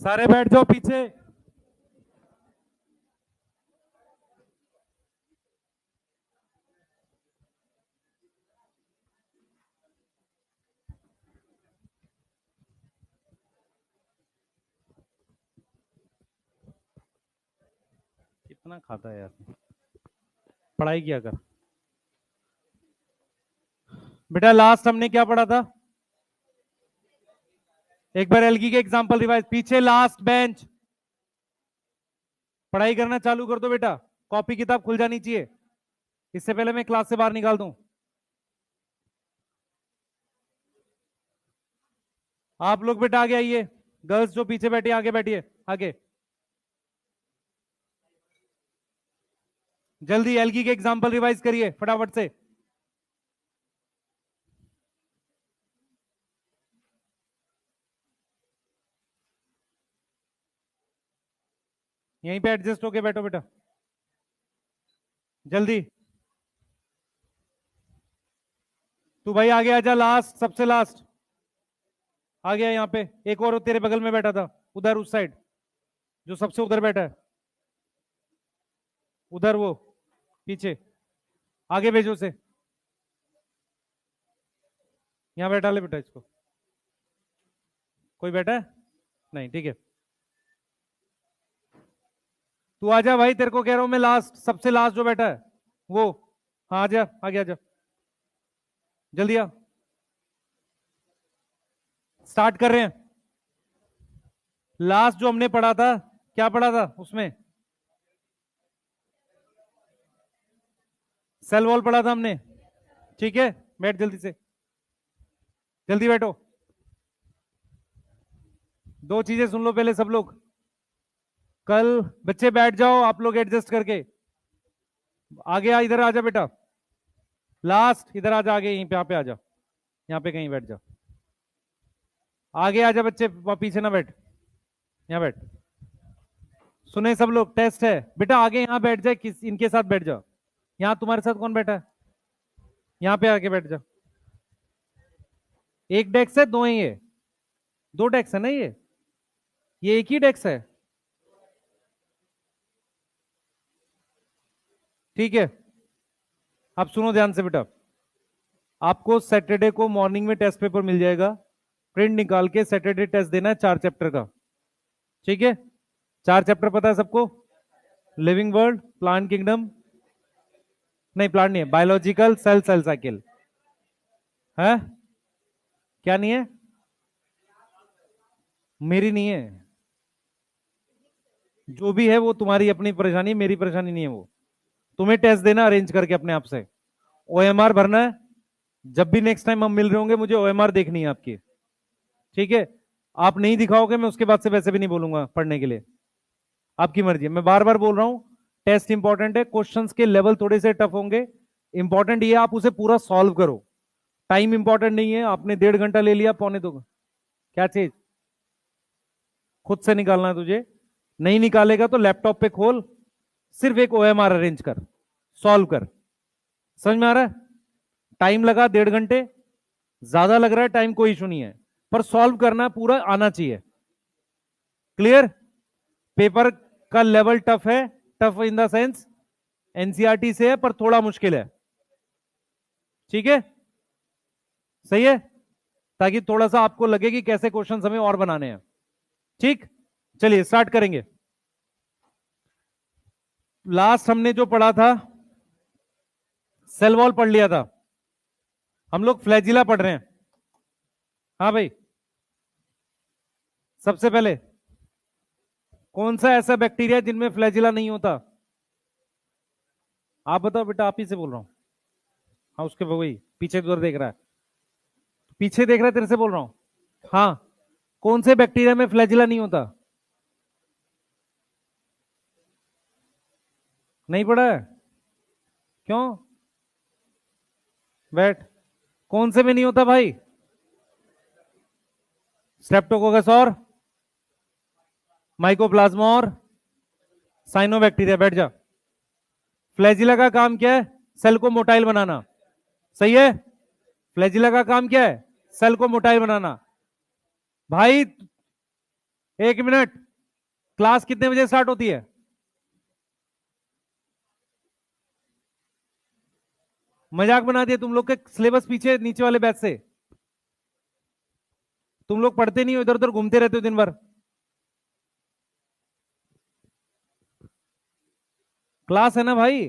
सारे बैठ जाओ पीछे। कितना खाता है यार, पढ़ाई किया कर बेटा। लास्ट हमने क्या पढ़ा था? एक बार एलगी के एग्जांपल रिवाइज। पीछे लास्ट बेंच। पढ़ाई करना चालू कर दो बेटा, कॉपी किताब खुल जानी चाहिए, इससे पहले मैं क्लास से बाहर निकाल दूं। आप लोग बेटा आगे आइए, गर्ल्स जो पीछे बैठी आगे बैठिए, आगे जल्दी एलगी के एग्जांपल रिवाइज करिए फटाफट से। यहीं पे एडजस्ट होके बैठो बेटा, जल्दी। तू भाई आगे आजा, लास्ट, सबसे लास्ट आ गया। यहाँ पे एक और तेरे बगल में बैठा था, उधर उस साइड, जो सबसे उधर बैठा है, उधर वो पीछे, आगे भेजो उसे। यहां बैठा ले बेटा इसको। कोई बैठा है? नहीं, ठीक है। तू आजा भाई, तेरे को कह रहा हूं मैं, लास्ट, सबसे लास्ट जो बैठा है वो। हाँ आजा, आगे आजा, जल्दी आ। स्टार्ट कर रहे हैं। लास्ट जो हमने पढ़ा था, क्या पढ़ा था उसमें? सेल वॉल पढ़ा था हमने, ठीक है। बैठ जल्दी से, जल्दी बैठो। दो चीजें सुन लो पहले सब लोग। कल बच्चे बैठ जाओ आप लोग एडजस्ट करके। आगे आ, इधर आजा बेटा, लास्ट इधर आजा, आगे यहीं पे, यहाँ पे आजा, यहाँ पे कहीं बैठ जा। आगे आजा बच्चे, पीछे ना बैठ, यहाँ बैठ। सुने सब लोग, टेस्ट है बेटा, आगे यहाँ बैठ जाए, किस इनके साथ बैठ जाओ। यहाँ तुम्हारे साथ कौन बैठा है? यहाँ पे आके बैठ जा। एक डेस्क है, दो ही है? दो डेस्क है ना ये एक ही डेस्क है, ठीक है। अब सुनो ध्यान से बेटा, आपको सैटरडे को मॉर्निंग में टेस्ट पेपर मिल जाएगा, प्रिंट निकाल के सैटरडे टेस्ट देना है 4 चैप्टर का, ठीक है। 4 चैप्टर पता है सबको? लिविंग वर्ल्ड, प्लांट किंगडम, नहीं प्लांट नहीं है, बायोलॉजिकल, सेल, सेल साइकिल है। क्या नहीं है? मेरी नहीं है, जो भी है वो तुम्हारी अपनी परेशानी, मेरी परेशानी नहीं है वो। तुम्हें टेस्ट देना अरेंज करके अपने आप से, ओएमआर भरना है। जब भी नेक्स्ट टाइम हम मिल रहे होंगे मुझे ओएमआर देखनी है आपकी, ठीक है। आप नहीं दिखाओगे मैं उसके बाद से वैसे भी नहीं बोलूंगा पढ़ने के लिए, आपकी मर्जी है। मैं बार बार बोल रहा हूं, टेस्ट इंपॉर्टेंट है, क्वेश्चंस के लेवल थोड़े से टफ होंगे, इंपॉर्टेंट ये आप उसे पूरा सॉल्व करो। टाइम इंपॉर्टेंट नहीं है, आपने 1.5 घंटा ले लिया, पौने 2, क्या चीज खुद से निकालना है तुझे। नहीं निकालेगा तो लैपटॉप पे खोल, सिर्फ एक ओएमआर अरेंज कर, सॉल्व कर। समझ में आ रहा है? टाइम लगा 1.5 घंटे, ज्यादा लग रहा है टाइम, कोई इशू नहीं है, पर सॉल्व करना पूरा आना चाहिए। क्लियर? पेपर का लेवल टफ है, tough in the sense NCERT से है, पर थोड़ा मुश्किल है, ठीक है, सही है, ताकि थोड़ा सा आपको लगे कि कैसे क्वेश्चन हमें और बनाने हैं, ठीक। चलिए स्टार्ट करेंगे। लास्ट हमने जो पढ़ा था, सेल वॉल पढ़ लिया था, हम लोग फ्लैजिला पढ़ रहे हैं। हाँ भाई, सबसे पहले कौन सा ऐसा बैक्टीरिया जिनमें फ्लैजिला नहीं होता? आप बताओ बेटा, आप ही से बोल रहा हूं। हाँ उसके वही पीछे उधर देख रहा है, पीछे देख रहा है, तेरे से बोल रहा हूं। हाँ, कौन से बैक्टीरिया में फ्लैजिला नहीं होता? नहीं पढ़ा है? क्यों? बैठ। कौन से में नहीं होता भाई? स्ट्रेप्टोकोकस और माइकोप्लाज्मा और साइनोबैक्टीरिया। बैठ जा। फ्लैजिला का काम क्या है? सेल को मोटाइल बनाना, सही है। फ्लैजिला का काम क्या है? सेल को मोटाइल बनाना। भाई एक मिनट, क्लास कितने बजे स्टार्ट होती है? मजाक बना दिया तुम लोग के सिलेबस पीछे नीचे वाले बैच से। तुम लोग पढ़ते नहीं हो, इधर उधर घूमते रहते हो दिन भर। क्लास है ना भाई,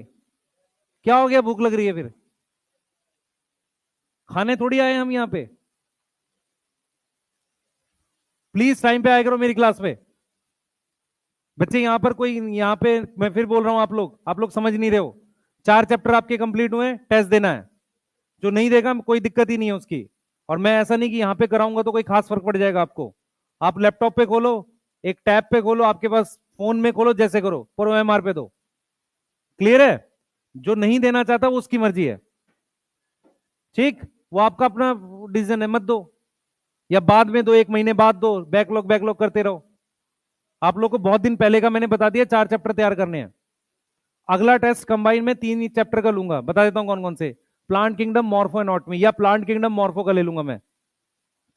क्या हो गया, भूख लग रही है फिर? खाने थोड़ी आए हम यहां पे। प्लीज टाइम पे आया करो मेरी क्लास पे। बच्चे यहां पर कोई, यहां पे मैं फिर बोल रहा हूं, आप लोग समझ नहीं रहे हो। 4 चैप्टर आपके कंप्लीट हुए, टेस्ट देना है। जो नहीं देगा कोई दिक्कत ही नहीं है उसकी। और मैं ऐसा नहीं कि यहां पे कराऊंगा तो कोई खास फर्क पड़ जाएगा आपको। आप लैपटॉप पे खोलो, एक टैब पे खोलो, आपके पास फोन में खोलो, जैसे करो, पर ओएमआर पे दो। क्लियर है? जो नहीं देना चाहता वो उसकी मर्जी है। ठीक, वो आपका अपना डिसीजन है, मत दो। या बाद में दो, 1 महीने बाद दो, बैकलॉग बैकलॉग करते रहो। आप लोग को बहुत दिन पहले का मैंने बता दिया, 4 चैप्टर तैयार करने हैं। अगला टेस्ट कंबाइन में 3 चैप्टर का लूंगा, बता देता हूं कौन कौन से। प्लांट किंगडम, मॉर्फो एनाटॉमी, या प्लांट किंगडम मॉर्फो का ले लूंगा मैं।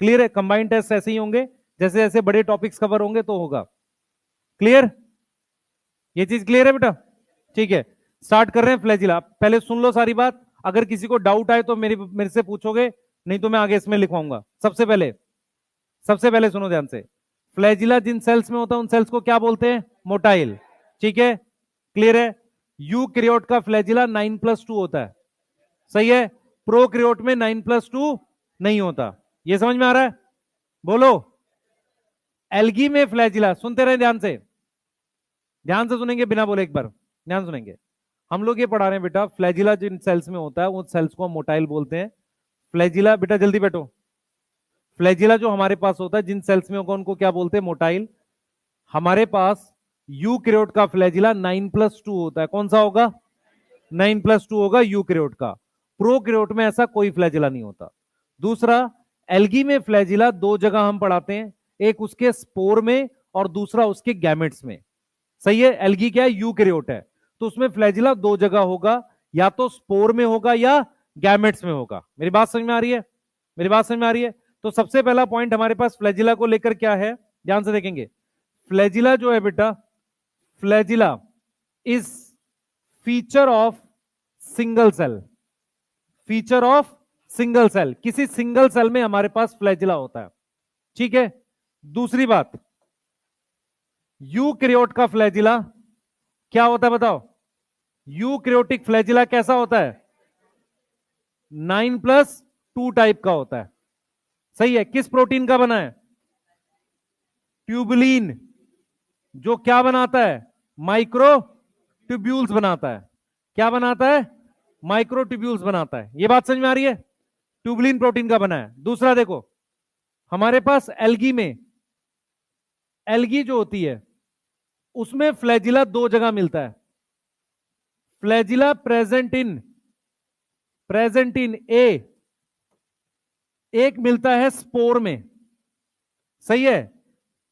क्लियर है? कंबाइंड टेस्ट ऐसे ही होंगे, जैसे जैसे बड़े टॉपिक्स कवर होंगे तो होगा। क्लियर? ये चीज क्लियर है बेटा? ठीक है, स्टार्ट कर रहे हैं फ्लैजिला। पहले सुन लो सारी बात, अगर किसी को डाउट आए तो मेरे से पूछोगे, नहीं तो मैं आगे इसमें लिखवाऊंगा। सबसे पहले सुनो ध्यान से। फ्लैजिला जिन सेल्स में होता है उन सेल्स को क्या बोलते हैं? मोटाइल। ठीक है, क्लियर है? यूकैरियोट का फ्लैजिला 9+2 होता है, सही है। प्रोकैरियोट में 9+2 नहीं होता। ये समझ में आ रहा है? बोलो। एल्गी में फ्लैजिला, सुनते रहे ध्यान से, ध्यान से सुनेंगे, बिना बोले एक बार ध्यान सुनेंगे। हम लोग ये पढ़ा रहे हैं बेटा, फ्लैजिला जिन सेल्स में होता है वो सेल्स को हम मोटाइल बोलते हैं। फ्लैजिला, बेटा जल्दी बैठो। फ्लैजिला जो हमारे पास होता है जिन सेल्स में होगा उनको क्या बोलते हैं? मोटाइल। हमारे पास यूकैरियोट का फ्लैजिला 9+2 होता है। कौन सा होगा? 9+2 होगा यूकैरियोट का। प्रोकैरियोट में ऐसा कोई फ्लैजिला नहीं होता। दूसरा, एल्गी में फ्लैजिला दो जगह हम पढ़ाते हैं, एक उसके स्पोर में और दूसरा उसके गैमेट्स में। सही है? एल्गी क्या है? यूकैरियोट है, तो उसमें फ्लैजिला दो जगह होगा, या तो स्पोर में होगा या गैमेट्स में होगा। मेरी बात समझ में आ रही है? मेरी बात समझ में आ रही है? तो सबसे पहला पॉइंट हमारे पास फ्लैजिला को लेकर क्या है, ध्यान से देखेंगे। फ्लैजिला जो है बेटा, flagella is feature of single cell. Feature of single cell, किसी सिंगल सेल में हमारे पास फ्लैजिला होता है। ठीक है। दूसरी बात, यूकैरियोट का फ्लैजिला क्या होता है बताओ? यूकैरियोटिक फ्लैजिला कैसा होता है? 9+2 टाइप का होता है। सही है। किस प्रोटीन का बना है? ट्यूबुलिन, जो क्या बनाता है? माइक्रो ट्यूब्यूल्स बनाता है। क्या बनाता है? माइक्रो ट्यूब्यूल्स बनाता है। यह बात समझ में आ रही है? ट्यूबुलिन प्रोटीन का बना है। दूसरा देखो, हमारे पास एल्गी में, एल्गी जो होती है उसमें फ्लैजिला दो जगह मिलता है। फ्लैजिला प्रेजेंट इन ए, एक मिलता है स्पोर में। सही है?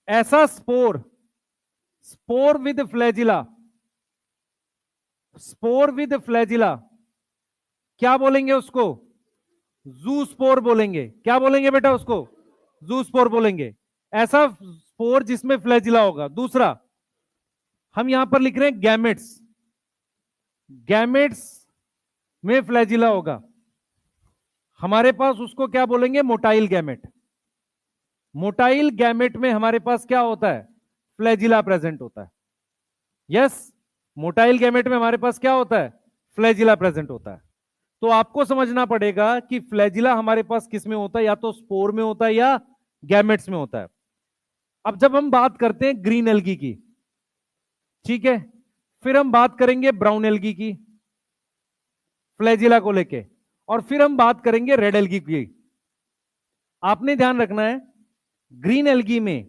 ऐसा spore, spore with flagella, spore with flagella क्या बोलेंगे उसको? जू स्पोर बोलेंगे। क्या बोलेंगे बेटा उसको? जू स्पोर बोलेंगे। ऐसा स्पोर जिसमें फ्लैजिला होगा। दूसरा, हम यहां पर लिख रहे हैं गैमेट्स, गैमेट्स में फ्लैजिला होगा, हमारे पास उसको क्या बोलेंगे? Motile gamete. मोटाइल गैमेट में हमारे पास क्या होता है? फ्लैजिला प्रेजेंट होता है। यस, मोटाइल गैमेट में हमारे पास क्या होता है? फ्लैजिला प्रेजेंट होता है। तो आपको समझना पड़ेगा कि फ्लैजिला हमारे पास किस में होता है, या तो स्पोर में होता है या गैमेट्स में होता है। अब जब हम बात करते हैं ग्रीन एल्गी की, ठीक है, फिर हम बात करेंगे ब्राउन एल्गी की फ्लैजिला को लेके, और फिर हम बात करेंगे रेड एल्गी की। आपने ध्यान रखना है, ग्रीन एल्गी में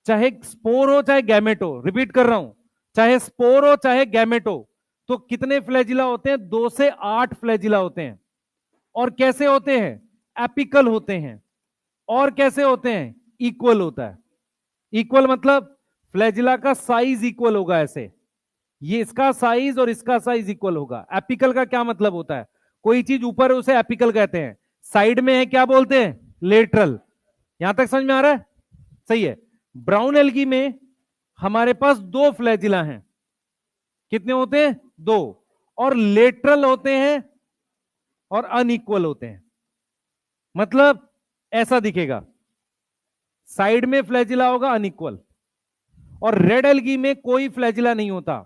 चाहे स्पोर हो चाहे गैमेट हो, रिपीट कर रहा हूं, चाहे स्पोर हो चाहे गैमेट हो, तो कितने फ्लैजिला होते हैं? 2 से 8 फ्लैजिला होते हैं। और कैसे होते हैं? एपिकल होते हैं। और कैसे होते हैं? इक्वल होता है। इक्वल मतलब फ्लैजिला का साइज इक्वल होगा, ऐसे ये इसका साइज और इसका साइज इक्वल होगा। एपिकल का क्या मतलब होता है? कोई चीज ऊपर है उसे एपिकल कहते हैं, साइड में है क्या बोलते हैं? लेटरल। यहां तक समझ में आ रहा है? सही है। ब्राउन एल्गी में हमारे पास दो फ्लैजिला हैं। कितने होते हैं? दो। और लेटरल होते हैं और अनइक्वल होते हैं। मतलब ऐसा दिखेगा, साइड में फ्लैजिला होगा अनइक्वल, और रेड एल्गी में कोई फ्लैजिला नहीं होता।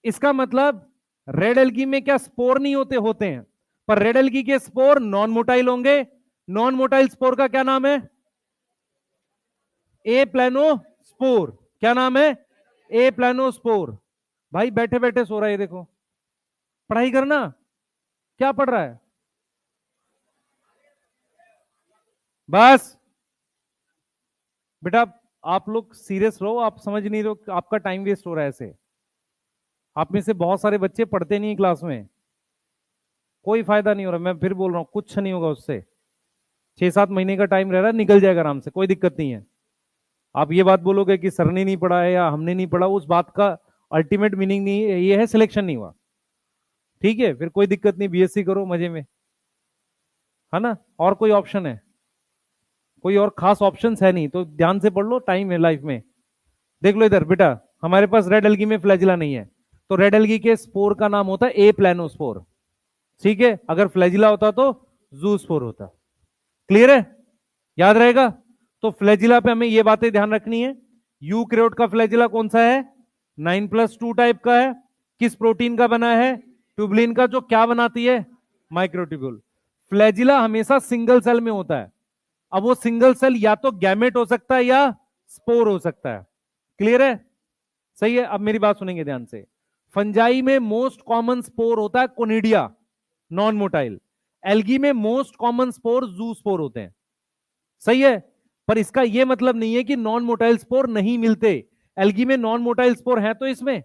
इसका मतलब रेड एल्गी में क्या स्पोर नहीं होते? होते हैं, पर रेड एल्गी के स्पोर नॉन मोटाइल होंगे। नॉन मोटाइल स्पोर का क्या नाम है? ए प्लानोस्पोर। क्या नाम है? ए प्लानोस्पोर। भाई बैठे बैठे सो रहा है, देखो पढ़ाई करना। क्या पढ़ रहा है? बस बेटा, आप लोग सीरियस रहो, आप समझ नहीं रहे, आपका टाइम वेस्ट हो रहा है ऐसे। आप में से बहुत सारे बच्चे पढ़ते नहीं क्लास में, कोई फायदा नहीं हो रहा। मैं फिर बोल रहा हूं, कुछ नहीं होगा उससे। 6-7 महीने का टाइम रह रहा है, निकल जाएगा आराम से, कोई दिक्कत नहीं है। आप ये बात बोलोगे कि सर ने नहीं पढ़ा है या हमने नहीं पढ़ा, उस बात का अल्टीमेट मीनिंग नहीं है, ये है सिलेक्शन नहीं हुआ। ठीक है, फिर कोई दिक्कत नहीं, बीएससी करो मजे में, है ना। और कोई ऑप्शन है? कोई और खास ऑप्शन है नहीं, तो ध्यान से पढ़ लो, टाइम है लाइफ में। देख लो इधर बेटा, हमारे पास रेड एल्गी में फ्लैजिला नहीं है, तो रेड एल्गी के स्पोर का नाम होता है ए प्लानोस्पोर। ठीक है, अगर फ्लैजिला होता तो जूस्पोर होता। क्लियर है? याद रहेगा। तो फ्लैजिला पे हमें ये बातें ध्यान रखनी है। यूकैरियोट का फ्लैजिला कौन सा है? 9+2 टाइप का है। किस प्रोटीन का बना है? ट्यूबलिन का, जो क्या बनाती है? माइक्रोट्यूब्यूल। फ्लैजिला हमेशा सिंगल सेल में होता है। अब वो सिंगल सेल या तो गैमेट हो सकता है या स्पोर हो सकता है। क्लियर है? सही है। अब मेरी बात सुनेंगे ध्यान से। फंजाई में मोस्ट कॉमन स्पोर होता है कोनिडिया, नॉन मोटाइल। एल्गी में मोस्ट कॉमन स्पोर जू स्पोर होते हैं। सही है। पर इसका यह मतलब नहीं है कि नॉन मोटाइल स्पोर नहीं मिलते। एल्गी में नॉन मोटाइल स्पोर है तो इसमें।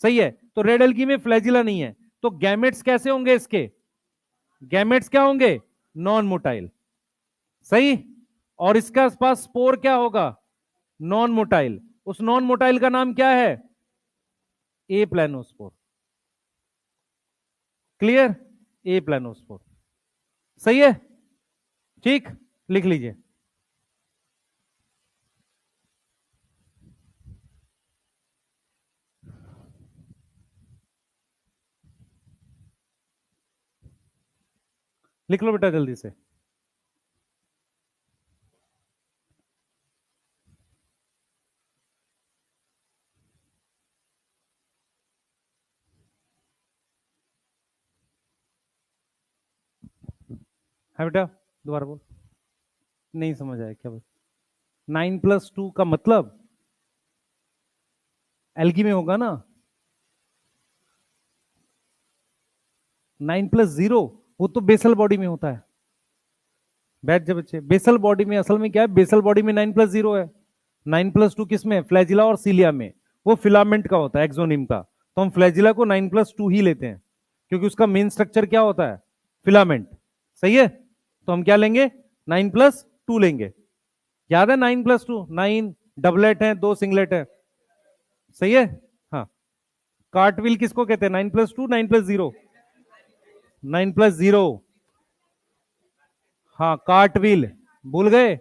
सही है। तो रेड एल्गी में फ्लैजिला नहीं है, तो गैमेट्स कैसे होंगे इसके? गैमेट्स क्या होंगे? Non motile. सही। और इसका पास स्पोर क्या होगा? Non motile. उस नॉन मोटाइल का नाम क्या है? ए प्लानोस्पोर। क्लियर? ए प्लानोस्पोर। सही है। ठीक, लिख लीजिए। लिख लो बेटा जल्दी से। है बेटा, दोबारा बोल। नहीं समझ आया क्या बोल? 9+2 का मतलब एल्गी में होगा ना। 9+0 वो तो बेसल बॉडी में होता है। बैठ जा बच्चे, बेसल बॉडी में असल में क्या है? बेसल बॉडी में 9+0 है। 9+2 किस में? फ्लैजिला और सीलिया में। वो फिलामेंट का होता है, एक्सोनिम का। तो हम फ्लैजिला को 9+2 ही लेते हैं, क्योंकि उसका मेन स्ट्रक्चर क्या होता है? फिलामेंट। सही है। तो हम क्या लेंगे? 9+2 लेंगे। याद है 9+2? 9 डबलेट है, 2 सिंगलेट है। सही है। हाँ। कार्टविल किसको कहते हैं? 9+2, 9+0? 9+0। हाँ, कार्टविल। भूल गए?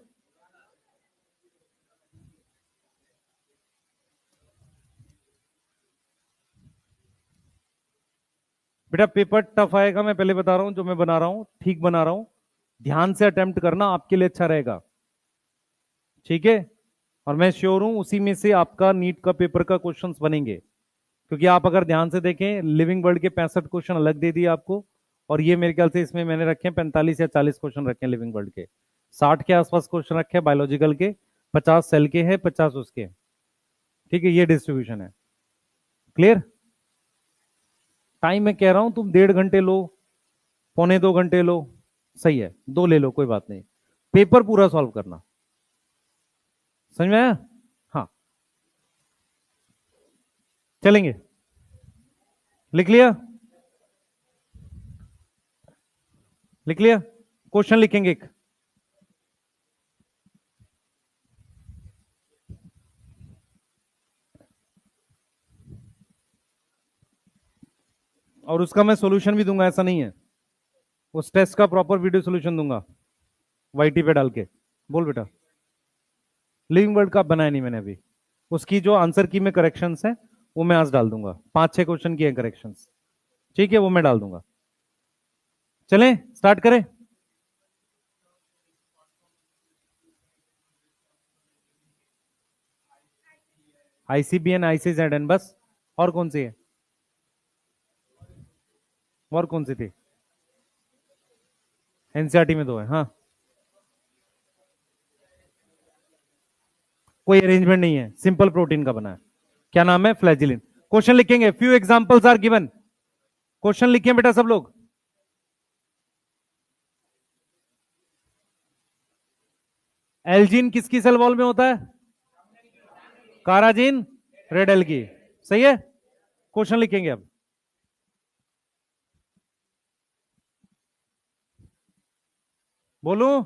बेटा पेपर टफ आएगा, मैं पहले बता रहा हूं। जो मैं बना रहा हूं ठीक बना रहा हूं, ध्यान से अटेम्प्ट करना, आपके लिए अच्छा रहेगा। ठीक है। और मैं श्योर हूं उसी में से आपका नीट का पेपर का क्वेश्चंस बनेंगे, क्योंकि आप अगर ध्यान से देखें, लिविंग वर्ल्ड के 65 क्वेश्चन अलग दे दिए आपको, और ये मेरे ख्याल से इसमें मैंने रखे हैं 45 या 40 क्वेश्चन रखे हैं लिविंग वर्ल्ड के। 60 के आसपास क्वेश्चन रखे हैं बायोलॉजिकल के, 50 सेल के हैं, 50 उसके। ठीक है, ये डिस्ट्रीब्यूशन है। क्लियर? टाइम मैं कह रहा हूं तुम 1.5 घंटे लो, पौने 2 घंटे लो, सही है, 2 ले लो, कोई बात नहीं। पेपर पूरा सॉल्व करना। समझ में आया? हाँ, चलेंगे। लिख लिया? लिख लिया? क्वेश्चन लिखेंगे एक। और उसका मैं सॉल्यूशन भी दूंगा, ऐसा नहीं है। उस टेस्ट का प्रॉपर वीडियो सॉल्यूशन दूंगा वाईटी पे डाल के। बोल बेटा। लिविंग वर्ड का बनाया नहीं मैंने अभी, उसकी जो आंसर की में करेक्शंस है वो मैं आज डाल दूंगा, 5-6 क्वेश्चन की है करेक्शंस, ठीक है, वो मैं डाल दूंगा। चलें स्टार्ट करें। आईसीबीएन, आईसीजेडएन बस, और कौन सी है, और कौन सी थी? एनसीईआरटी में 2 है, हाँ। कोई अरेंजमेंट नहीं है, सिंपल प्रोटीन का बना है। क्या नाम है? फ्लैजिलिन। क्वेश्चन लिखेंगे, few examples are given. Question लिखें बेटा सब लोग। एल्जीन किसकी सेल वॉल में होता है? काराजीन रेड एल्गी, सही है। क्वेश्चन लिखेंगे अब। बोलो,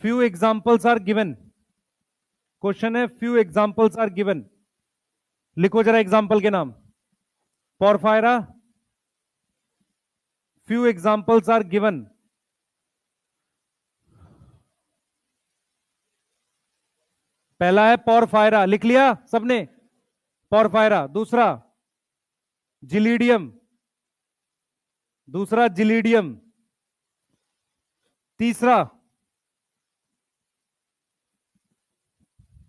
few examples are given. Question है फ्यू एग्जांपल्स आर गिवन। लिखो जरा एग्जांपल के नाम। Porphyra, few examples are given. पहला है पोरफायरा, लिख लिया सबने? पोरफायरा। दूसरा जिलीडियम, दूसरा जिलीडियम। तीसरा,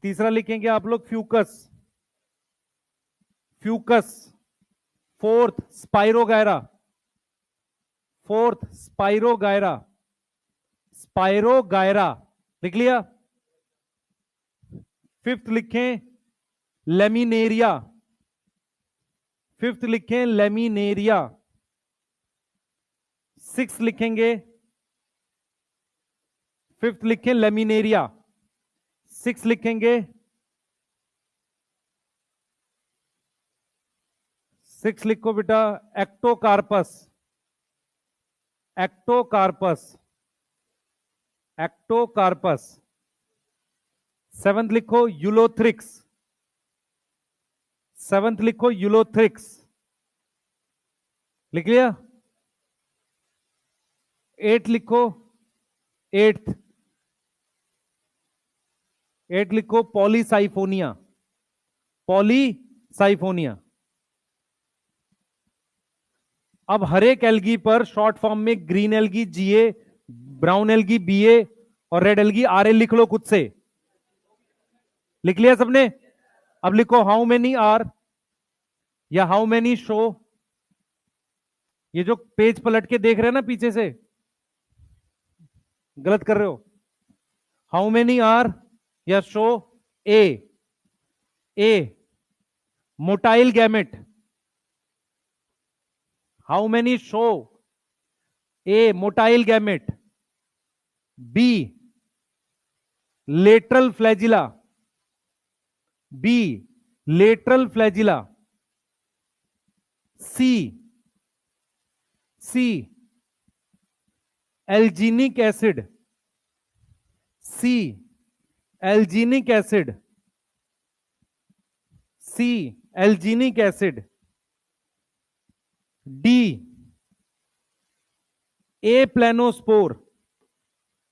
तीसरा लिखेंगे आप लोग Fucus, Fucus. Fourth spirogyra, fourth spirogyra, spirogyra, लिख लिया? फिफ्थ लिखें लेमिनेरिया, फिफ्थ लिखें लेमिनेरिया। सिक्स लिखेंगे, फिफ्थ लिखें लेमिनेरिया, सिक्स लिखेंगे, सिक्स लिखो बेटा एक्टोकार्पस, एक्टोकार्पस, एक्टोकार्पस। सेवंथ लिखो यूलोथ्रिक्स, सेवंथ लिखो यूलोथ्रिक्स, लिख लिया? एट लिखो, एट्थ, एट लिखो पॉलीसाइफोनिया, पॉलीसाइफोनिया। अब हर एक एल्गी पर शॉर्ट फॉर्म में ग्रीन एल्गी जीए, ब्राउन एल्गी बीए और रेड एल्गी आरए लिख लो खुद से। लिख लिया सबने? अब लिखो हाउ मेनी आर या हाउ मेनी शो। ये जो पेज पलट के देख रहे हैं ना पीछे से, गलत कर रहे हो। हाउ मेनी आर या show A, A motile gamete, how many show A motile gamete, B lateral flagella, B lateral flagella, C, C alginic acid, C alginic acid, C alginic acid, D aplanospore,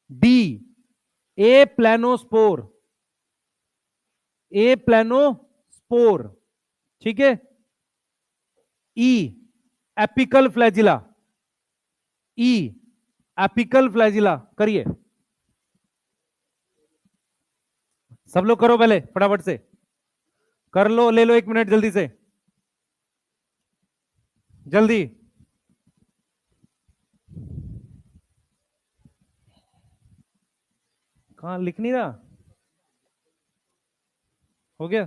D aplanospore, aplanospore, ठीक है। E apical flagella, E apical flagella, करिए सब लोग, करो पहले फटाफट से कर लो, ले लो 1 मिनट जल्दी से, जल्दी। कहां लिख नहीं रहा? हो गया?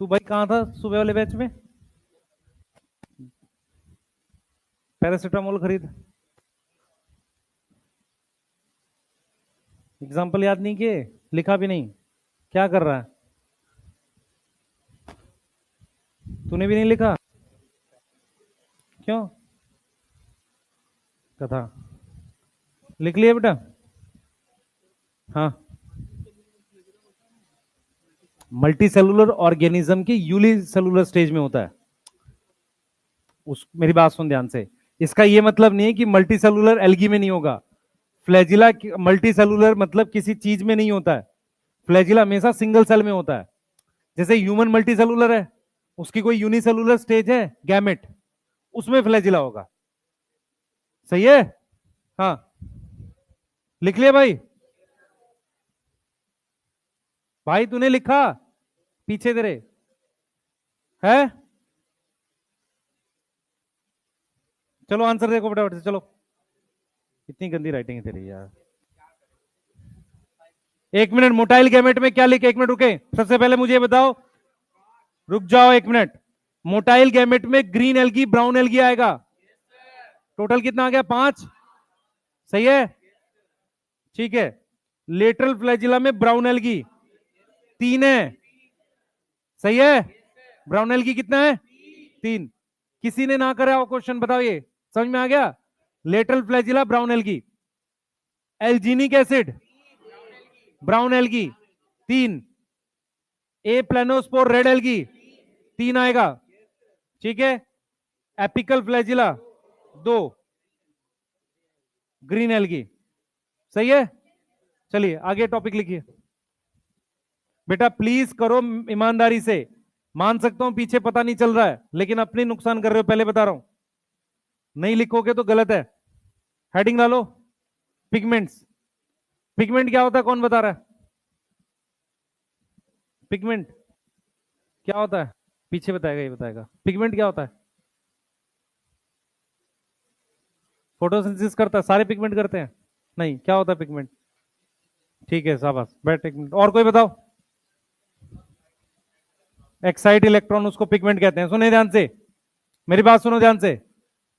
तू भाई कहां था सुबह वाले बैच में? पैरासिटामोल खरीद। एग्जाम्पल याद नहीं किए, लिखा भी नहीं, क्या कर रहा है? तूने भी नहीं लिखा? क्यों? कथा लिख लिया बेटा? हाँ। मल्टी सेलुलर ऑर्गेनिज्म की यूनिसेलुलर स्टेज में होता है। मेरी बात सुन ध्यान से, इसका ये मतलब नहीं है कि मल्टी सेलुलर एल्गी में नहीं होगा, फ्लैजिला मल्टी सेलुलर मतलब किसी चीज में नहीं होता है, फ्लैजिला हमेशा सिंगल सेल में होता है। जैसे ह्यूमन मल्टी सेलुलर है, उसकी कोई यूनिसेलुलर स्टेज है गैमेट, उसमें फ्लैजिला होगा। सही है? हाँ, लिख लिया भाई? भाई तूने लिखा? पीछे तेरे है? चलो आंसर देखो फटाफट से, चलो। इतनी गंदी राइटिंग है तेरी यार। 1 मिनट, मोटाइल गैमेट में क्या लिखे? 1 मिनट रुके, सबसे पहले मुझे बताओ, रुक जाओ 1 मिनट। मोटाइल गैमेट में ग्रीन एल्गी ब्राउन एल्गी आएगा। टोटल कितना आ गया? 5। सही है? ठीक है। लेटरल फ्लैजिला में ब्राउन एल्गी 3 है। सही है? ब्राउन एल्गी कितना है? 3। किसी ने ना करा हो क्वेश्चन बताओ, ये समझ में आ गया? Lateral flagella brown algae, alginic acid brown algae 3, aplanospore red algae 3 आएगा। ठीक है? Apical flagella 2, green algae. सही है? चलिए आगे टॉपिक लिखिए बेटा, प्लीज करो ईमानदारी से। मान सकता हूं पीछे पता नहीं चल रहा है, लेकिन अपने नुकसान कर रहे हो, पहले बता रहा हूं। नहीं लिखोगे तो गलत है। हेडिंग डालो, पिगमेंट्स। पिगमेंट क्या होता है, कौन बता रहा है? पिगमेंट क्या होता है? पीछे बताएगा, ये बताएगा पिगमेंट क्या होता है। फोटोसिंथेसिस करता है, सारे पिगमेंट करते हैं? नहीं, क्या होता है पिगमेंट? ठीक है, शाबाश, बैठ 1 मिनट। और कोई बताओ? एक्साइट इलेक्ट्रॉन, उसको पिगमेंट कहते हैं। सुने ध्यान से, मेरी बात सुनो ध्यान से।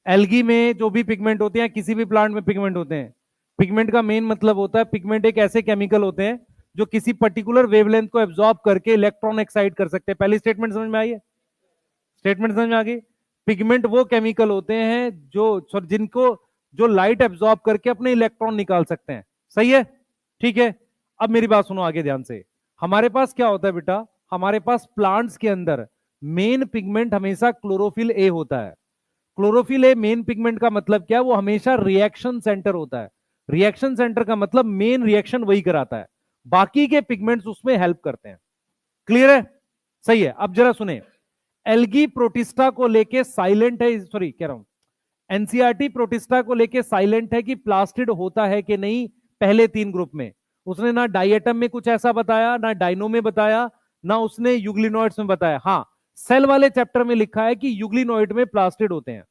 एल्गी में जो भी पिगमेंट होते हैं, किसी भी प्लांट में पिगमेंट होते हैं, पिगमेंट का मेन मतलब होता है, पिगमेंट एक ऐसे केमिकल होते हैं जो किसी पर्टिकुलर वेवलेंथ को एब्जॉर्ब करके इलेक्ट्रॉन एक्साइट कर सकते हैं। पहली स्टेटमेंट समझ में आई है? स्टेटमेंट समझ में आ गई? पिगमेंट वो केमिकल होते हैं जो जिनको जो लाइट एब्जॉर्ब करके अपने इलेक्ट्रॉन निकाल सकते हैं। सही है? ठीक है। अब मेरी बात सुनो आगे ध्यान से। हमारे पास क्या होता है बेटा, हमारे पास प्लांट्स के अंदर मेन पिगमेंट हमेशा क्लोरोफिल ए होता है। क्लोरोफिल ए मेन पिगमेंट का मतलब क्या है? वो हमेशा रिएक्शन सेंटर होता है। रिएक्शन सेंटर का मतलब मेन रिएक्शन वही कराता है, बाकी के पिगमेंट्स उसमें हेल्प करते हैं। क्लियर है? सही है। अब जरा सुने, एल्गी प्रोटिस्टा को लेके साइलेंट है, सॉरी कह रहा हूं, एनसीईआरटी प्रोटिस्टा को लेके साइलेंट है कि प्लास्टिड होता है कि नहीं पहले 3 ग्रुप में। उसने ना डाइएटम में कुछ ऐसा बताया, ना डाइनो में बताया, ना उसने यूग्लिनोइड्स में बताया। हाँ, सेल वाले चैप्टर में लिखा है कि यूग्लिनोइड में प्लास्टिड होते हैं।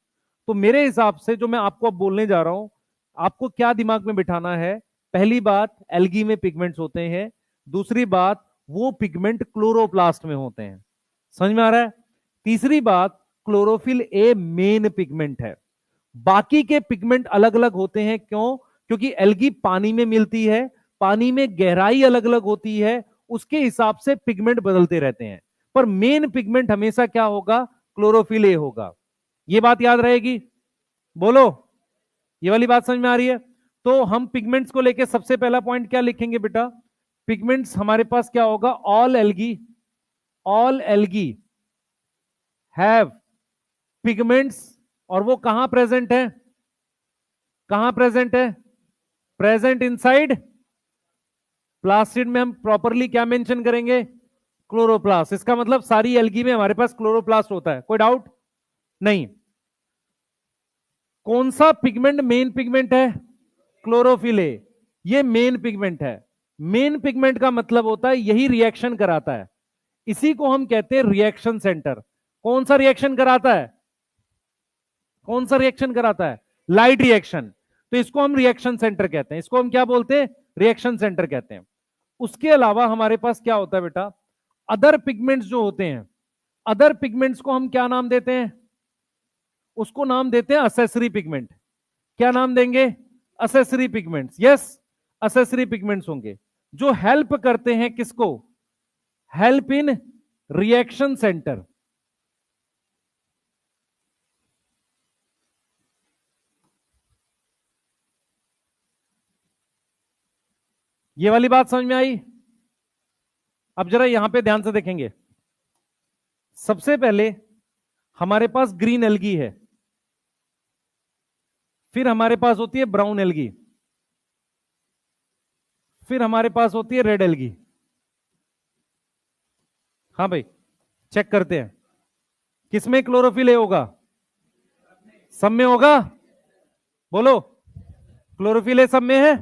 तो मेरे हिसाब से जो मैं आपको अब बोलने जा रहा हूं, आपको क्या दिमाग में बिठाना है? पहली बात, एल्गी में पिगमेंट्स होते हैं। दूसरी बात, वो पिगमेंट क्लोरोप्लास्ट में होते हैं। समझ में आ रहा है? तीसरी बात, क्लोरोफिल ए मेन पिगमेंट है, बाकी के पिगमेंट अलग अलग होते हैं। क्यों? क्योंकि एल्गी पानी में मिलती है, पानी में गहराई अलग अलग होती है, उसके हिसाब से पिगमेंट बदलते रहते हैं। पर मेन पिगमेंट हमेशा क्या होगा? क्लोरोफिल ए होगा। ये बात याद रहेगी? बोलो, ये वाली बात समझ में आ रही है? तो हम पिगमेंट्स को लेके सबसे पहला पॉइंट क्या लिखेंगे बेटा? पिगमेंट्स हमारे पास क्या होगा? All algae have pigments. और वो कहां प्रेजेंट है? कहां प्रेजेंट है? प्रेजेंट इनसाइड प्लास्टिड में। हम प्रॉपरली क्या मेंशन करेंगे? क्लोरोप्लास्ट। इसका मतलब सारी एल्गी में हमारे पास क्लोरोप्लास्ट होता है। कोई डाउट नहीं? कौन सा पिगमेंट मेन पिगमेंट है? Chlorophyll A. ये मेन पिगमेंट है। मेन पिगमेंट का मतलब होता है यही रिएक्शन कराता है। इसी को हम कहते हैं रिएक्शन सेंटर। कौन सा रिएक्शन कराता है? कौन सा रिएक्शन कराता है? Light reaction. तो इसको हम रिएक्शन सेंटर कहते हैं। इसको हम क्या बोलते हैं? रिएक्शन सेंटर कहते हैं। उसके अलावा हमारे पास क्या होता है बेटा? अदर पिगमेंट्स जो होते हैं, अदर पिगमेंट्स को हम क्या नाम देते हैं? उसको नाम देते हैं असेसरी पिगमेंट। क्या नाम देंगे? Accessory pigments. Yes, accessory pigments होंगे जो हेल्प करते हैं किसको? Help in reaction centre. ये वाली बात समझ में आई? अब जरा यहां पे ध्यान से देखेंगे। सबसे पहले हमारे पास ग्रीन एल्गी है, फिर हमारे पास होती है ब्राउन एल्गी। फिर हमारे पास होती है रेड एल्गी। हाँ भाई, चेक करते हैं किसमें क्लोरोफिल ए होगा। सब में होगा, बोलो। क्लोरोफिल ए सब में है,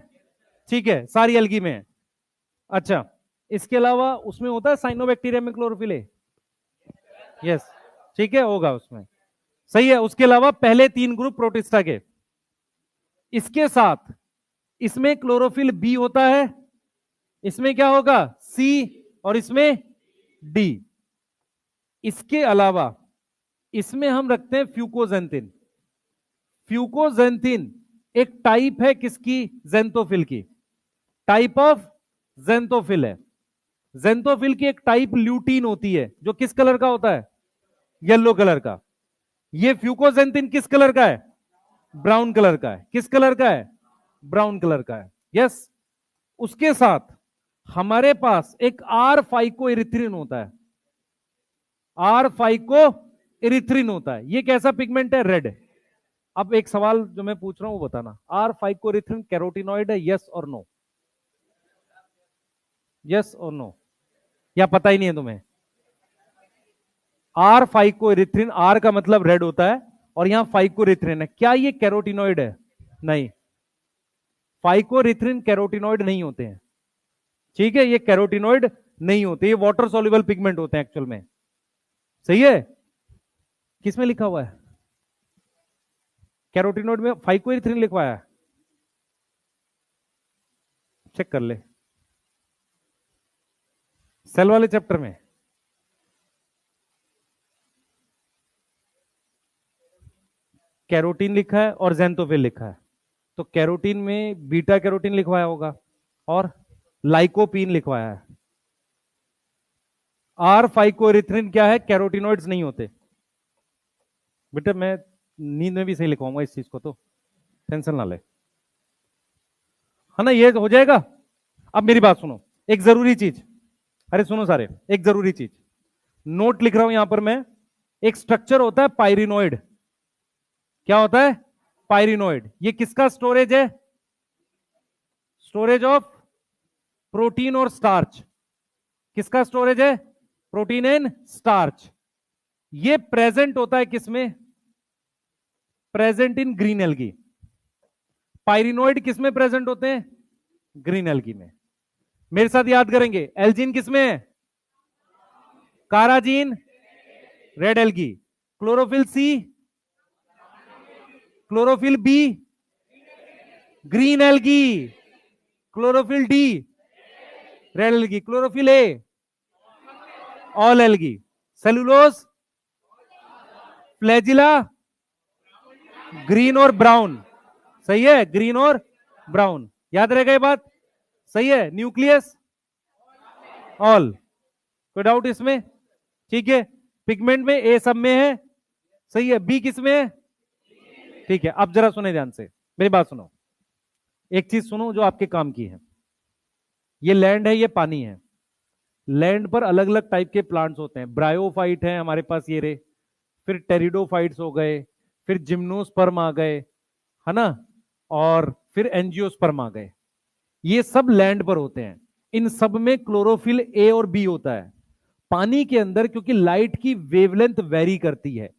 ठीक है, सारी एल्गी में है। अच्छा, इसके अलावा उसमें होता है साइनोबैक्टीरिया में क्लोरोफिल ए? यस, ठीक है, होगा उसमें, सही है। उसके अलावा पहले 3 ग्रुप प्रोटिस्टा के। इसके साथ इसमें क्लोरोफिल बी होता है, इसमें क्या होगा सी, और इसमें डी। इसके अलावा इसमें हम रखते हैं फ्यूकोजेंथिन। फ्यूकोजेंथिन एक टाइप है किसकी, जेंथोफिल की, टाइप ऑफ जेंथोफिल है। जेंथोफिल की एक टाइप ल्यूटीन होती है जो किस कलर का होता है, येलो कलर का। ये फ्यूकोजेंथिन किस कलर का है, ब्राउन कलर का है। किस कलर का है, ब्राउन कलर का है, यस। उसके साथ हमारे पास एक आर फाइको इरिथ्रिन होता है, आर फाइको इरिथ्रिन होता है। ये कैसा पिगमेंट है, रेड। अब एक सवाल जो मैं पूछ रहा हूं वो बताना, आर फाइको इरिथ्रिन कैरोटिनॉइड है, यस और नो? यस और नो, या पता ही नहीं है तुम्हें? आर फाइको इरिथ्रिन, आर का मतलब रेड होता है और यहां फाइको इरिथ्रिन है, क्या ये कैरोटिनॉइड है? नहीं, फाइकोरिथ्रिन कैरोटिनॉइड नहीं होते हैं, ठीक है, ये कैरोटिनॉइड नहीं होते, ये वाटर सॉल्युबल पिगमेंट होते हैं एक्चुअल में, सही है। किसमें लिखा हुआ है, कैरोटिनॉइड में फाइकोरिथ्रिन लिखवाया है? चेक कर ले, सेल वाले चैप्टर में। कैरोटीन लिखा है और जेंथोफिल लिखा है, तो कैरोटीन में बीटा कैरोटीन लिखवाया होगा और लाइकोपीन लिखवाया है। आर फाइकोरिथ्रिन क्या है, कैरोटिनॉइड्स नहीं होते बेटा, मैं नींद में भी सही लिखवाऊंगा इस चीज को, तो टेंशन ना ले, है ना, ये हो जाएगा। अब मेरी बात सुनो, एक जरूरी चीज, अरे सुनो सारे, एक जरूरी चीज नोट लिख रहा हूं यहां पर मैं। एक स्ट्रक्चर होता है पायरिनोइड, क्या होता है, पायरिनोइड। ये किसका स्टोरेज है, स्टोरेज ऑफ प्रोटीन और स्टार्च। किसका स्टोरेज है, प्रोटीन एंड स्टार्च। ये प्रेजेंट होता है किसमें, प्रेजेंट इन ग्रीन एल्गी। पायरिनोइड किसमें प्रेजेंट होते हैं, ग्रीन एल्गी में। मेरे साथ याद करेंगे, एल्जीन किसमें है, carrageenan red algae, chlorophyll C, chlorophyll B green algae, chlorophyll D red algae, chlorophyll A all algae, cellulose flagella green और ब्राउन, सही है, ग्रीन और ब्राउन, याद रहेगा ये बात, सही है। न्यूक्लियस ऑल, कोई डाउट इसमें, ठीक है। पिगमेंट में ए सब में है, सही है, बी किस में है, ठीक है। अब जरा सुने ध्यान से, मेरी बात सुनो, एक चीज सुनो जो आपके काम की है। ये लैंड है, ये पानी है, लैंड पर अलग अलग टाइप के प्लांट्स होते हैं, ब्रायोफाइट है हमारे पास ये रे, फिर टेरिडोफाइट्स हो गए, फिर जिम्नोस्पर्म आ गए, है ना, और फिर एंजियोस्पर्म आ गए, ये सब लैंड पर होते हैं। इन सब में क्लोरोफिल ए और बी होता है। पानी के अंदर क्योंकि लाइट की वेवलेंथ वेरी करती है,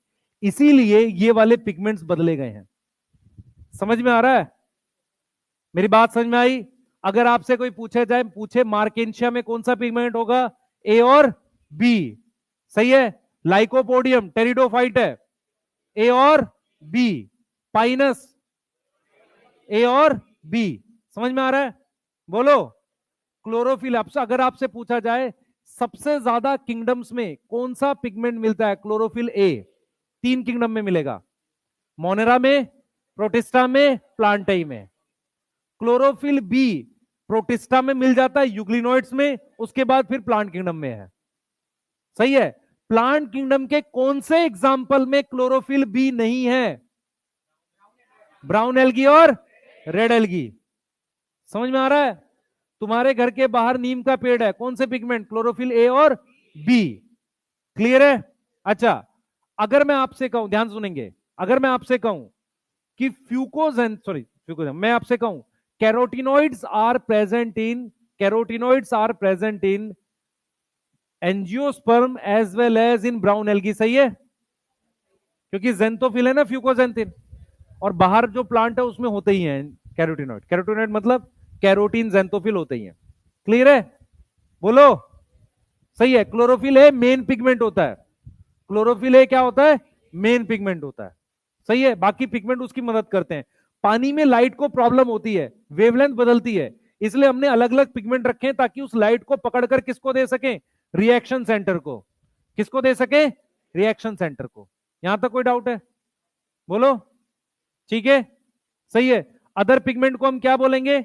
इसीलिए ये वाले पिगमेंट्स बदले गए हैं। समझ में आ रहा है, मेरी बात समझ में आई? अगर आपसे कोई पूछे जाए, पूछे मार्केंशिया में कौन सा पिगमेंट होगा, ए और बी, सही है। लाइकोपोडियम टेरिडोफाइट है, ए और बी। पाइनस ए और बी, समझ में आ रहा है, बोलो। क्लोरोफिल, आपसे अगर आपसे पूछा जाए सबसे ज्यादा किंगडम्स में कौन सा पिगमेंट मिलता है, क्लोरोफिल ए 3 किंगडम में मिलेगा, मोनेरा में, प्रोटिस्टा में, प्लांटाई में। क्लोरोफिल बी प्रोटिस्टा में मिल जाता है, यूग्लिनोइड्स में, उसके बाद फिर प्लांट किंगडम में है, सही है। प्लांट किंगडम के कौन से एग्जाम्पल में क्लोरोफिल बी नहीं है, ब्राउन एल्गी और रेड एल्गी, समझ में आ रहा है। तुम्हारे घर के बाहर नीम का पेड़ है, कौन से पिगमेंट, क्लोरोफिल ए और बी, क्लियर है। अच्छा, अगर मैं आपसे कहूं, ध्यान सुनेंगे, अगर मैं आपसे कहूं कि फ्यूकोजेन, सॉरी फ्यूकोजेन, मैं आपसे कहूं carotenoids are present in carotenoids are present in angiosperm as well as in brown algae, सही है, क्योंकि जेंथोफिल है ना फ्यूकोजेंथिन, और बाहर जो प्लांट है उसमें होते ही हैं कैरोटिनॉइड। कैरोटिनॉइड मतलब कैरोटीन जेंथोफिल होते ही हैं। क्लियर है? बोलो। सही है। क्लोरोफिल ए मेन पिगमेंट होता है। क्लोरोफिल ए क्या होता है? मेन पिगमेंट होता है। सही है। बाकी पिगमेंट उसकी मदद करते हैं। पानी में लाइट को प्रॉब्लम होती है, वेवलेंथ बदलती है, इसलिए हमने अलग अलग पिगमेंट रखे हैं ताकि उस लाइट को पकड़कर किसको दे सके? रिएक्शन सेंटर को। किसको दे सके? रिएक्शन सेंटर को। यहां तक कोई डाउट है? बोलो। ठीक है, सही है। अदर पिगमेंट को हम क्या बोलेंगे?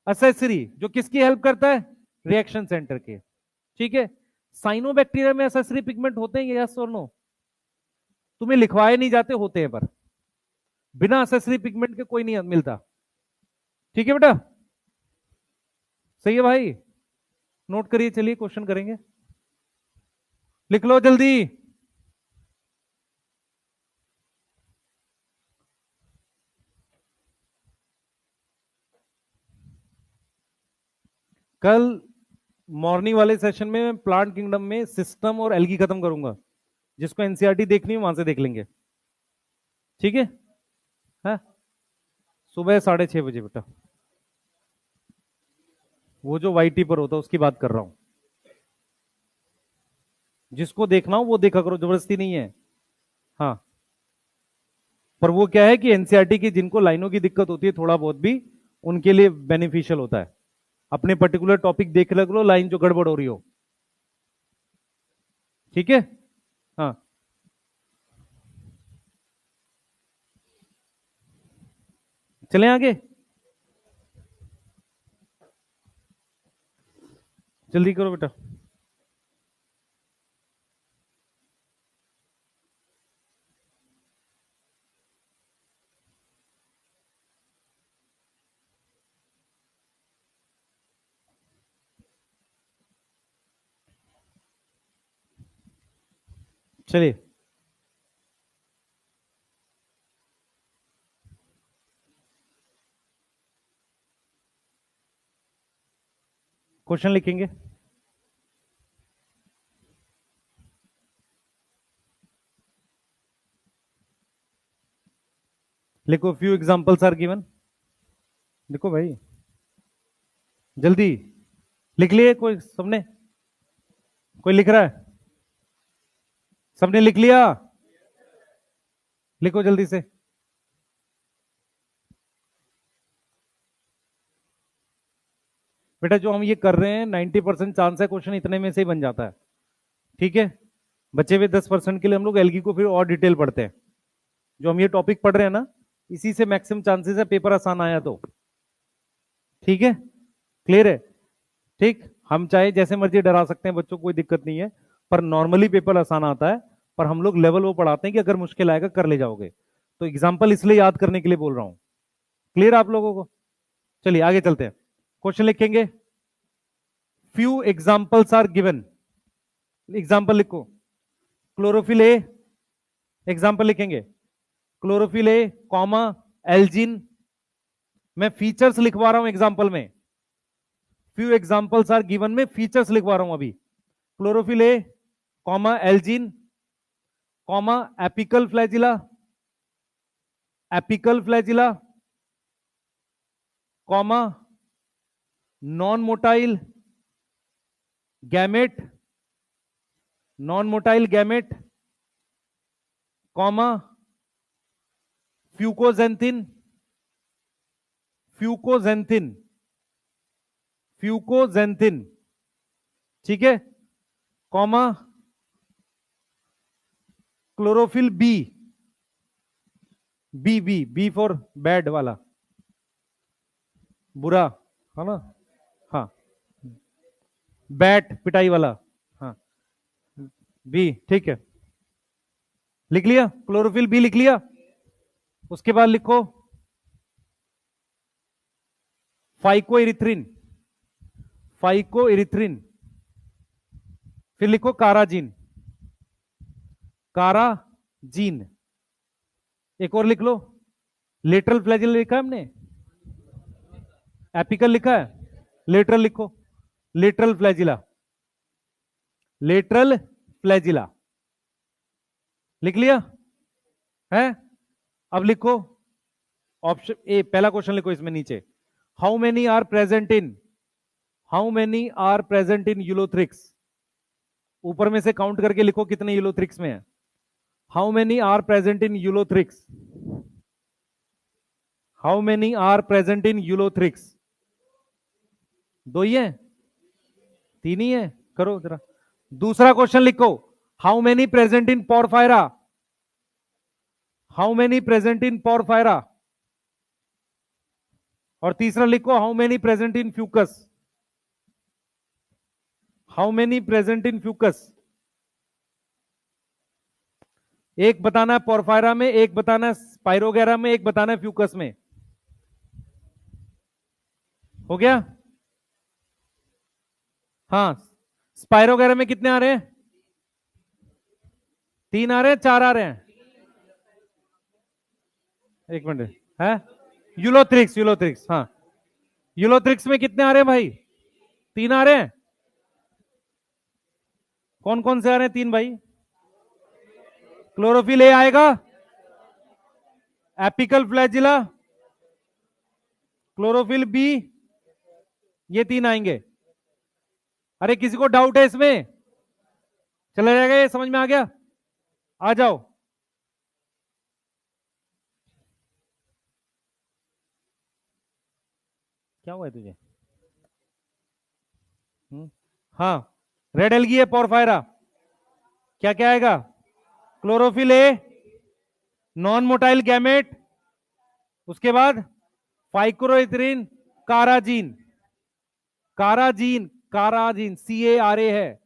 असेसरी, जो किसकी हेल्प करता है? रिएक्शन सेंटर के। ठीक है। साइनोबैक्टीरिया में असेसरी पिगमेंट होते हैं, यस और नो? तुम्हें लिखवाए नहीं जाते, होते हैं, पर बिना असेसरी पिगमेंट के कोई नहीं मिलता। ठीक है बेटा, सही है भाई। नोट करिए, चलिए क्वेश्चन करेंगे। लिख लो जल्दी। कल मॉर्निंग वाले सेशन में मैं प्लांट किंगडम में सिस्टम और एल्गी खत्म करूंगा। जिसको एनसीईआरटी देखनी है वहां से देख लेंगे। ठीक है? हाँ, सुबह 6:30 बजे बेटा। वो जो वाईटी पर होता है उसकी बात कर रहा हूं। जिसको देखना हो वो देखा करो, जबरदस्ती नहीं है। हाँ, पर वो क्या है कि एनसीईआरटी की जिनको लाइनों की दिक्कत होती है थोड़ा बहुत भी, उनके लिए बेनिफिशियल होता है। अपने पर्टिकुलर टॉपिक देख लग लो, लाइन जो गड़बड़ हो रही हो। ठीक है? हाँ, चलें आगे। जल्दी करो बेटा। चलिए, क्वेश्चन लिखेंगे। लिखो, फ्यू एग्जांपल्स आर गिवन। लिखो भाई, जल्दी। लिख लिए कोई? सबने? कोई लिख रहा है? सबने लिख लिया? लिखो जल्दी से। बेटा जो हम ये कर रहे हैं 90% चांस है क्वेश्चन इतने में से ही बन जाता है। ठीक है? बचे हुए 10% के लिए हम लोग एल्गी को फिर और डिटेल पढ़ते हैं। जो हम ये टॉपिक पढ़ रहे हैं ना, इसी से मैक्सिमम चांसेस है पेपर आसान आया तो। ठीक है? क्लियर है? ठीक। हम चाहे जैसे मर्जी डरा सकते हैं बच्चों को, कोई दिक्कत नहीं है, पर नॉर्मली पेपर आसान आता है। पर हम लोग लेवल वो पढ़ाते हैं कि अगर मुश्किल आएगा कर ले जाओगे। तो एग्जाम्पल इसलिए याद करने के लिए बोल रहा हूं। क्लियर आप लोगों को? चलिए आगे चलते हैं। क्वेश्चन लिखेंगे। Few examples are given. Example लिखो। क्लोरोफिल ए, एग्जाम्पल लिखेंगे। Chlorophyll A comma algin. मैं फीचर्स लिखवा रहा हूं एग्जाम्पल में। फ्यू एग्जाम्पल्स आर गिवन में फीचर्स लिखवा रहा हूं अभी। Chlorophyll A comma algin comma apical flagella, apical flagella comma non motile gamete, non motile gamete comma fucoxanthin, fucoxanthin, fucoxanthin. ठीक है? Comma chlorophyll B, B B B for bad वाला, बुरा, है ना? हाँ, बैट पिटाई वाला। हाँ, बी। ठीक है, लिख लिया? क्लोरोफिल बी लिख लिया? उसके बाद लिखो फाइको इरिथ्रिन, फाइको इरिथ्रिन। फिर लिखो काराजीन, काराजीन। एक और लिख लो, लेटरल फ्लैजिल लिखा है हमने, एपिकल लिखा है, लेटरल लिखो। लेटरल फ्लैजिला, लेटरल फ्लैजिला लिख लिया है। अब लिखो ऑप्शन ए, पहला क्वेश्चन लिखो इसमें नीचे, how many are present in Ulothrix, ऊपर में से काउंट करके लिखो कितने यूलोथ्रिक्स में है। How many are present in Ulothrix, how many are present in Ulothrix, दो ही है, तीन ही है, करो जरा। दूसरा क्वेश्चन लिखो, how many present in porphyra, how many present in porphyra. और तीसरा लिखो, how many present in Fucus, how many present in Fucus. एक बताना है पोरफायरा में, एक बताना है स्पाइरोगेरा में, एक बताना है फ्यूकस में। हो गया? हाँ, स्पाइरोगेरा में कितने आ रहे हैं? 3 आ रहे हैं, 4 आ रहे हैं? एक मिनट है, यूलोथ्रिक्स, यूलोथ्रिक्स, हाँ यूलोथ्रिक्स में कितने आ रहे हैं भाई? 3 आ रहे हैं। कौन कौन से आ रहे हैं 3 भाई? क्लोरोफिल ए आएगा, एपिकल फ्लैजिला, क्लोरोफिल बी, ये 3 आएंगे। अरे किसी को डाउट है इसमें? चला जाएगा, ये समझ में आ गया? आ जाओ। क्या हुआ है तुझे? हाँ, रेड एल्गी है पोरफायरा, क्या क्या आएगा? Chlorophyll A, non motile gamete, उसके बाद फाइक्रोइथ्रिन, काराजीन, काराजीन, काराजीन CARA है,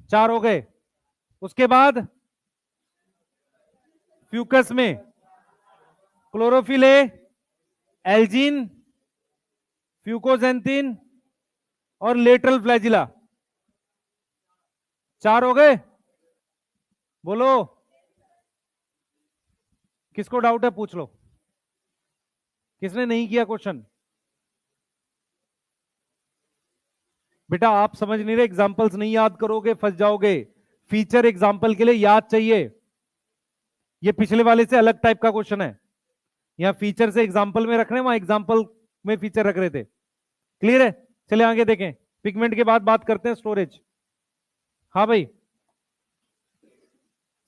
4 हो गए। उसके बाद फ्यूकस में क्लोरोफिल ए, एल्जीन, फ्यूकोजेंथिन और लेटरल फ्लैजिला, 4 हो गए। बोलो, किसको डाउट है पूछ लो, किसने नहीं किया क्वेश्चन? बेटा आप समझ नहीं रहे, एग्जांपल्स नहीं याद करोगे फंस जाओगे। फीचर एग्जांपल के लिए याद चाहिए, ये पिछले वाले से अलग टाइप का क्वेश्चन है। यहां फीचर से एग्जांपल में रख रहे हैं, वहां एग्जांपल में फीचर रख रहे थे। क्लियर है? चले आगे देखें, पिगमेंट के बाद बात करते हैं स्टोरेज। हाँ भाई,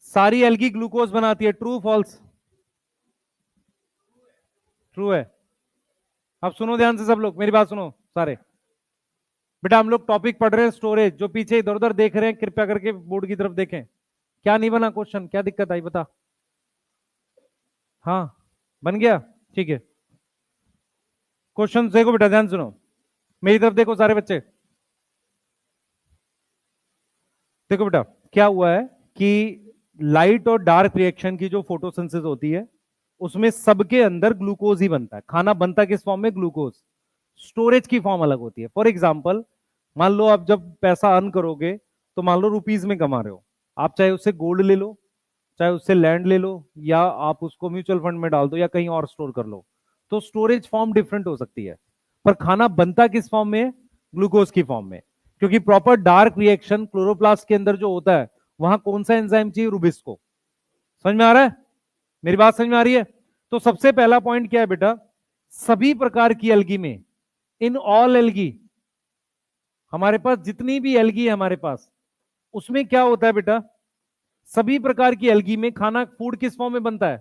सारी एल्गी ग्लूकोज बनाती है, ट्रू फॉल्स? ट्रू है। अब सुनो ध्यान से सब लोग, मेरी बात सुनो सारे। बेटा हम लोग टॉपिक पढ़ रहे हैं स्टोरेज, जो पीछे इधर उधर देख रहे हैं कृपया करके बोर्ड की तरफ देखें। क्या नहीं बना क्वेश्चन, क्या दिक्कत आई बता? हाँ बन गया, ठीक है। क्वेश्चन देखो बेटा, ध्यान सुनो, मेरी तरफ देखो सारे बच्चे। देखो बेटा क्या हुआ है कि लाइट और डार्क रिएक्शन की जो फोटोसिंथेसिस होती है, उसमें सबके अंदर ग्लूकोज ही बनता है। खाना बनता किस फॉर्म में? ग्लूकोज। स्टोरेज की फॉर्म अलग होती है। फॉर एग्जाम्पल, मान लो आप जब पैसा अर्न करोगे तो मान लो रुपीज में कमा रहे हो, आप चाहे उससे गोल्ड ले लो, चाहे उससे लैंड ले लो, या आप उसको म्यूचुअल फंड में डाल दो, या कहीं और स्टोर कर लो, तो स्टोरेज फॉर्म डिफरेंट हो सकती है। पर खाना बनता किस फॉर्म में? ग्लूकोज की फॉर्म में। क्योंकि प्रॉपर डार्क रिएक्शन क्लोरोप्लास्ट के अंदर जो होता है, वहां कौन सा एंजाइम चाहिए? रुबिस्को। समझ में आ रहा है? मेरी बात समझ में आ रही है? तो सबसे पहला पॉइंट क्या है बेटा, सभी प्रकार की एल्गी में, इन ऑल एल्गी, हमारे पास जितनी भी एल्गी है हमारे पास, उसमें क्या होता है बेटा, सभी प्रकार की एल्गी में खाना, फूड किस फॉर्म में बनता है?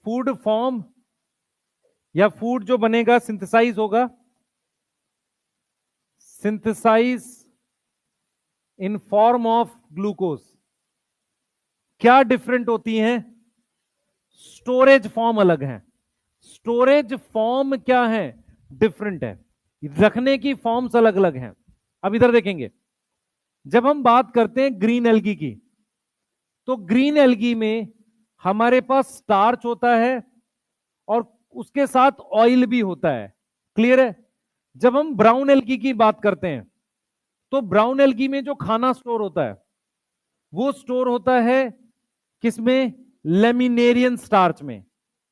फूड फॉर्म, या फूड जो बनेगा सिंथेसाइज होगा, synthesize in form of glucose. क्या डिफरेंट होती हैं? स्टोरेज फॉर्म अलग है। स्टोरेज फॉर्म क्या है? डिफरेंट है। रखने की फॉर्म्स अलग अलग हैं। अब इधर देखेंगे, जब हम बात करते हैं ग्रीन एल्गी की, तो ग्रीन एल्गी में हमारे पास स्टार्च होता है और उसके साथ ऑयल भी होता है। क्लियर है? जब हम ब्राउन एल्गी की बात करते हैं, तो ब्राउन एल्गी में जो खाना स्टोर होता है, वो स्टोर होता है किसमें? लेमिनेरियन स्टार्च में।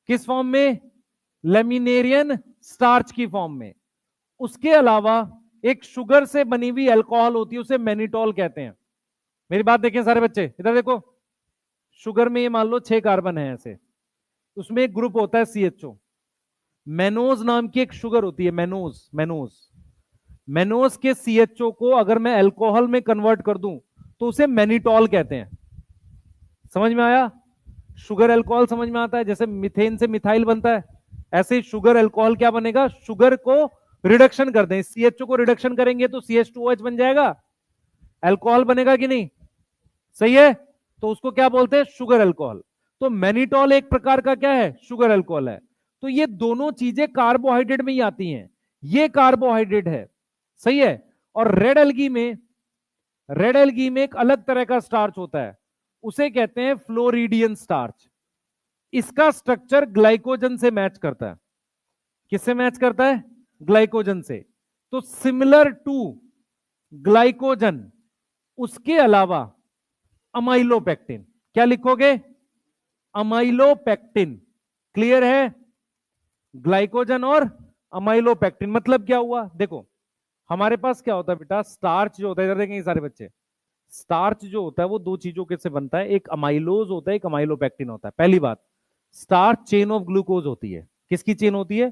किस फॉर्म में? लेमिनेरियन स्टार्च की फॉर्म में। उसके अलावा एक शुगर से बनी हुई अल्कोहल होती है, उसे मैनिटॉल कहते हैं। मेरी बात देखें सारे बच्चे, इधर देखो। शुगर में ये मान लो 6 कार्बन है ऐसे, उसमें एक ग्रुप होता है CHO। मेनोज नाम की एक शुगर होती है, मेनोज मेनोज मेनोज के CHO को अगर मैं अल्कोहल में कन्वर्ट कर दूं तो उसे मैनिटॉल कहते हैं। समझ में आया? शुगर अल्कोहल समझ में आता है, जैसे मिथेन से मिथाइल बनता है, ऐसे ही शुगर अल्कोहल क्या बनेगा, शुगर को रिडक्शन कर दें, CHO को रिडक्शन करेंगे तो CH2OH बन जाएगा, अल्कोहल बनेगा कि नहीं? सही है, तो उसको क्या बोलते हैं, शुगर अल्कोहल। तो मैनिटॉल एक प्रकार का क्या है, शुगर अल्कोहल है। तो ये दोनों चीजें कार्बोहाइड्रेट में ही आती हैं, ये कार्बोहाइड्रेट है। सही है। और रेड एल्गी में एक अलग तरह का स्टार्च होता है, उसे कहते हैं फ्लोरिडियन स्टार्च। इसका स्ट्रक्चर ग्लाइकोजन से मैच करता है। किससे मैच करता है? ग्लाइकोजन से। तो सिमिलर टू ग्लाइकोजन, उसके अलावा अमाइलोपेक्टिन, क्या लिखोगे? अमाइलोपेक्टिन। क्लियर है? ग्लाइकोजन और अमाइलोपेक्टिन मतलब क्या हुआ, देखो हमारे पास क्या होता है बेटा, स्टार्च जो होता है, इधर देखेंगे सारे बच्चे, स्टार्च जो होता है वो दो चीजों के से बनता है, एक अमाइलोज होता है, एक अमाइलोपेक्टिन होता है। पहली बात, स्टार्च चेन ऑफ ग्लूकोज होती है। किसकी चेन होती है?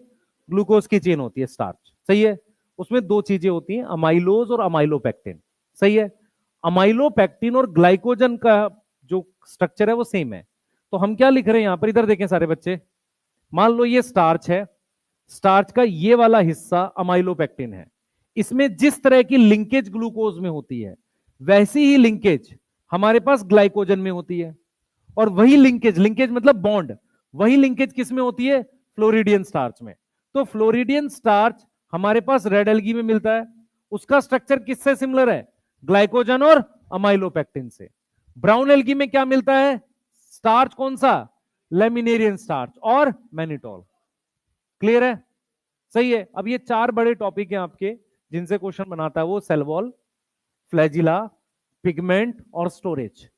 ग्लूकोज की चेन होती है स्टार्च। सही है। उसमें दो चीजें होती हैं, अमाइलोज और अमाइलोपेक्टिन। सही है। अमाइलोपेक्टिन और ग्लाइकोजन का जो स्ट्रक्चर है वो सेम है। तो हम क्या लिख रहे हैं यहां पर, इधर देखें सारे बच्चे, मान लो ये स्टार्च है, स्टार्च का ये वाला हिस्सा अमाइलोपेक्टिन है। इसमें जिस तरह की लिंकेज ग्लूकोज में होती है, वैसी ही लिंकेज हमारे पास ग्लाइकोजन में होती है। और वही लिंकेज, लिंकेज मतलब बॉन्ड, वही लिंकेज किस में होती है? फ्लोरिडियन स्टार्च में। तो फ्लोरिडियन स्टार्च हमारे पास रेड एल्गी में मिलता है, उसका स्ट्रक्चर किससे सिमिलर है? ग्लाइकोजन और अमाइलोपेक्टिन से। ब्राउन एल्गी में क्या मिलता है? स्टार्च कौन सा? लेमिनेरियन स्टार्च और मैनिटॉल। क्लियर है? सही है। अब ये चार बड़े टॉपिक हैं आपके जिनसे क्वेश्चन बनाता है वो, सेल वॉल, फ्लैजिला, पिगमेंट और स्टोरेज।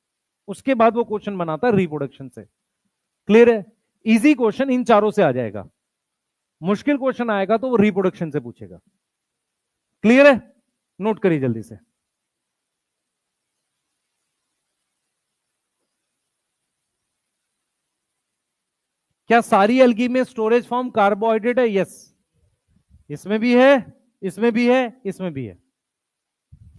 उसके बाद वो क्वेश्चन बनाता है रिप्रोडक्शन से। क्लियर है? इजी क्वेश्चन इन चारों से आ जाएगा, मुश्किल क्वेश्चन आएगा तो वो रिप्रोडक्शन से पूछेगा। क्लियर है? नोट करिए जल्दी से। क्या सारी एल्गी में स्टोरेज फॉर्म कार्बोहाइड्रेट है? यस, इसमें भी है, इसमें भी है, इसमें भी है।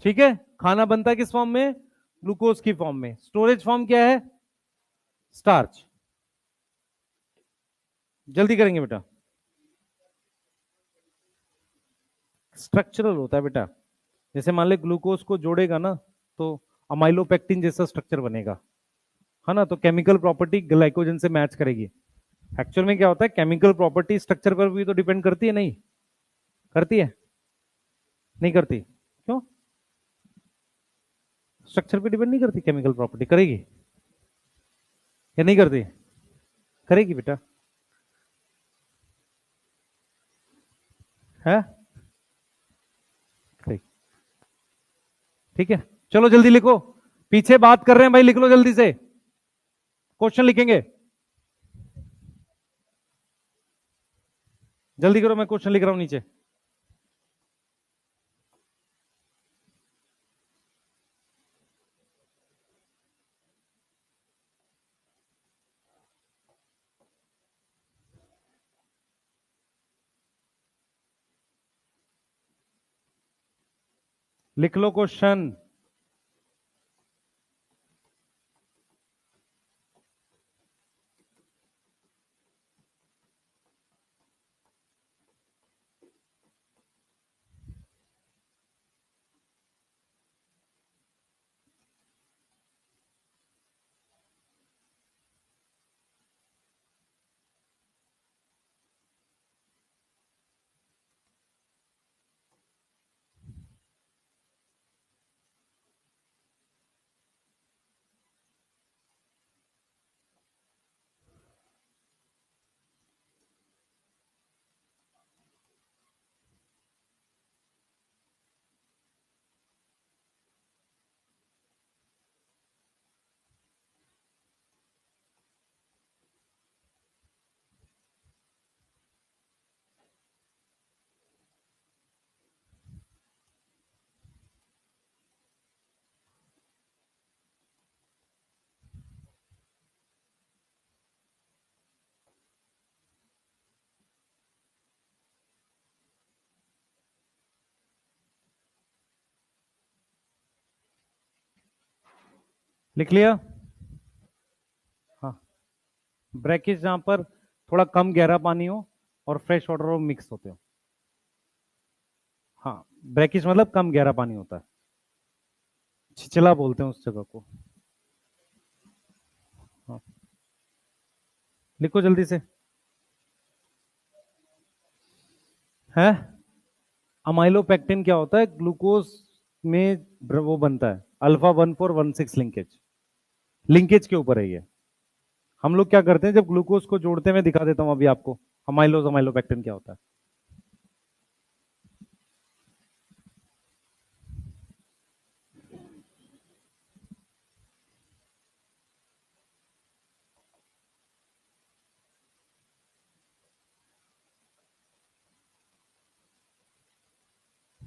ठीक है। खाना बनता है किस फॉर्म में? ग्लूकोज की फॉर्म में। स्टोरेज फॉर्म क्या है? स्टार्च। जल्दी करेंगे बेटा। स्ट्रक्चरल होता है बेटा, जैसे मान ले ग्लूकोज को जोड़ेगा ना तो अमाइलोपेक्टिन जैसा स्ट्रक्चर बनेगा, है ना? तो केमिकल प्रॉपर्टी ग्लाइकोजन से मैच करेगी। एक्चुअल में क्या होता है, केमिकल प्रॉपर्टी स्ट्रक्चर पर भी तो डिपेंड करती है, नहीं करती है? नहीं करती, क्यों? स्ट्रक्चर पे डिपेंड नहीं करती केमिकल प्रॉपर्टी, करेगी या नहीं करती? करेगी बेटा। है? ठीक है, चलो जल्दी लिखो, पीछे बात कर रहे हैं भाई, लिख लो जल्दी से, क्वेश्चन लिखेंगे। जल्दी करो, मैं क्वेश्चन लिख रहा हूं नीचे। लिख लो क्वेश्चन। लिख लिया? हाँ, ब्रैकिश जहां पर थोड़ा कम गहरा पानी हो और फ्रेश वाटर और मिक्स होते हो। हाँ, ब्रैकिश मतलब कम गहरा पानी होता है, छिछला बोलते हैं उस जगह को। हाँ, लिखो जल्दी से। है अमाइलोपेक्टिन क्या होता है? ग्लूकोज में वो बनता है अल्फा 1416 लिंकेज, लिंकेज के ऊपर है ये। हम लोग क्या करते हैं जब ग्लूकोज को जोड़ते हैं, मैं दिखा देता हूं अभी आपको अमाइलोपेक्टिन क्या होता है।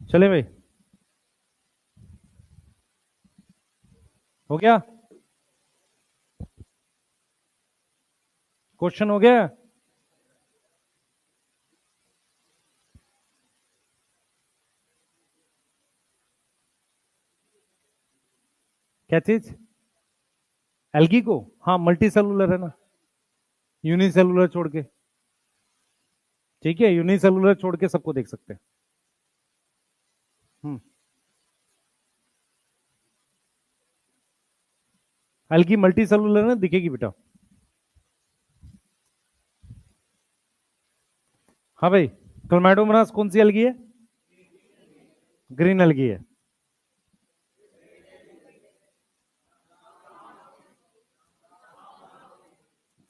चले भाई, हो गया? क्वेश्चन हो गया? क्या चीज? एल्गी को? हाँ, मल्टी सेलुलर है ना, यूनिसेलुलर छोड़ के। ठीक है, यूनिसेलुलर छोड़ के सबको देख सकते हैं। एल्गी मल्टी सेलुलर ना, दिखेगी बेटा। हाँ भाई, क्लोमैडोमोनास कौन सी एल्गी है? ग्रीन एल्गी है।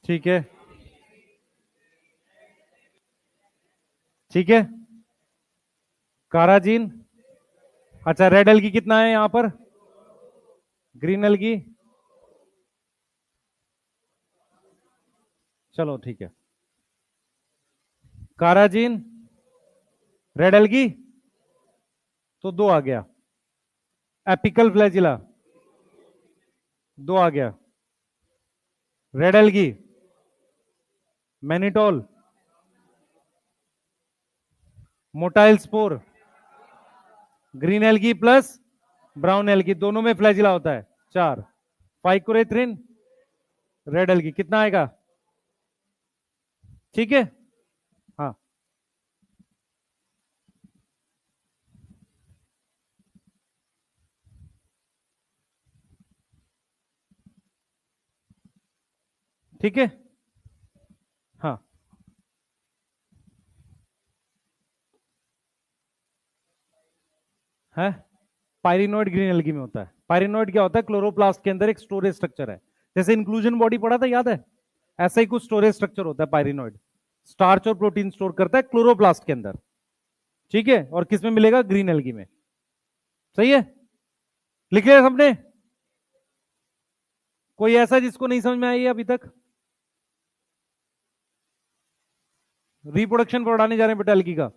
ठीक है, ठीक है। काराजीन? अच्छा, रेड एल्गी कितना है यहां पर? Green algae? चलो ठीक है, काराजीन, रेड एल्गी, तो दो आ गया। एपिकल फ्लैजिला, दो आ गया। Red algae, mannitol, motile spore, green algae plus brown algae, दोनों में फ्लैजिला होता है। चार। फाइकोरेथ्रिन, रेड एल्गी, कितना आएगा? ठीक है। हाँ, ठीक है। हाँ, है पायरिनोइड ग्रीन एल्गी में होता है। पायरिनोइड क्या होता है? क्लोरोप्लास्ट के अंदर एक स्टोरेज स्ट्रक्चर है, जैसे इंक्लूजन बॉडी पढ़ा था, याद है? ऐसा ही कुछ स्टोरेज स्ट्रक्चर होता है पायरिनोइड। स्टार्च और प्रोटीन स्टोर करता है क्लोरोप्लास्ट के अंदर। ठीक है, और किस में मिलेगा? ग्रीन एल्गी में। सही है, लिख लिया सबने? कोई ऐसा जिसको नहीं समझ में आई है अभी तक? रिप्रोडक्शन पढ़ाने जा रहे हैं बेटा एल्गी का,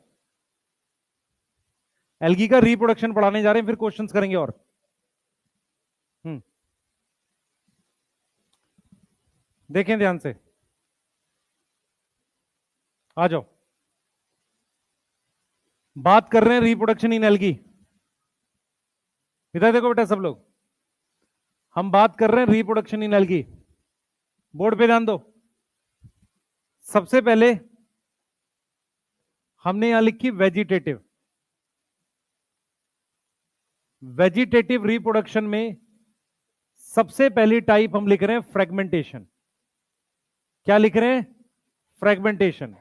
एल्गी का रिप्रोडक्शन पढ़ाने जा रहे हैं, फिर क्वेश्चंस करेंगे और। हम्म, देखें ध्यान से, आ जाओ। बात कर रहे हैं रिप्रोडक्शन इन एल्गी। इधर देखो बेटा सब लोग, हम बात कर रहे हैं रिप्रोडक्शन इन एल्गी। बोर्ड पे ध्यान दो। सबसे पहले हमने यहां लिखी वेजिटेटिव। वेजिटेटिव रिप्रोडक्शन में सबसे पहली टाइप हम लिख रहे हैं फ्रेगमेंटेशन। क्या लिख रहे हैं? फ्रेगमेंटेशन।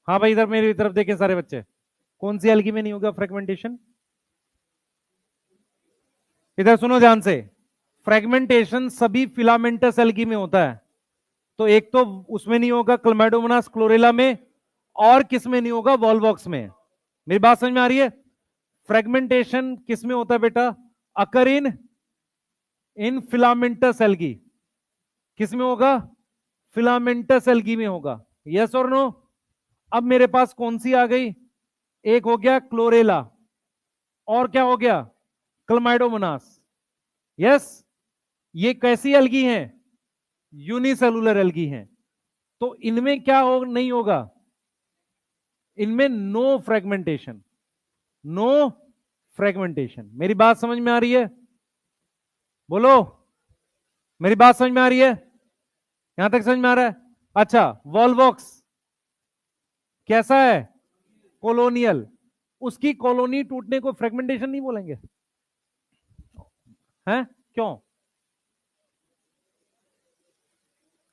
हाँ भाई, इधर मेरी तरफ देखें सारे बच्चे, कौन सी एल्गी में नहीं होगा फ्रेगमेंटेशन? इधर सुनो ध्यान से, फ्रेगमेंटेशन सभी फिलामेंटस एल्गी में होता है। तो एक तो उसमें नहीं होगा क्लैमाइडोमोनास क्लोरेला में, और किस में नहीं होगा? वॉलवॉक्स में। मेरी बात समझ में आ रही है? फ्रेगमेंटेशन किस में होता है बेटा? अकर इन फिलामेंटस एल्गी। किस में होगा? फिलामेंटस एल्गी में होगा। यस और नो? अब मेरे पास कौन सी आ गई? एक हो गया क्लोरेला, और क्या हो गया? क्लमाइडोमोनास। यस, ये कैसी एल्गी हैं? यूनिसेलुलर एल्गी हैं। तो इनमें क्या नहीं होगा? इनमें नो फ्रेगमेंटेशन। No fragmentation. मेरी बात समझ में आ रही है? बोलो, मेरी बात समझ में आ रही है? यहां तक समझ में आ रहा है? अच्छा, वॉल्वॉक्स कैसा है? कॉलोनियल। उसकी कॉलोनी टूटने को फ्रेगमेंटेशन नहीं बोलेंगे? हैं? क्यों?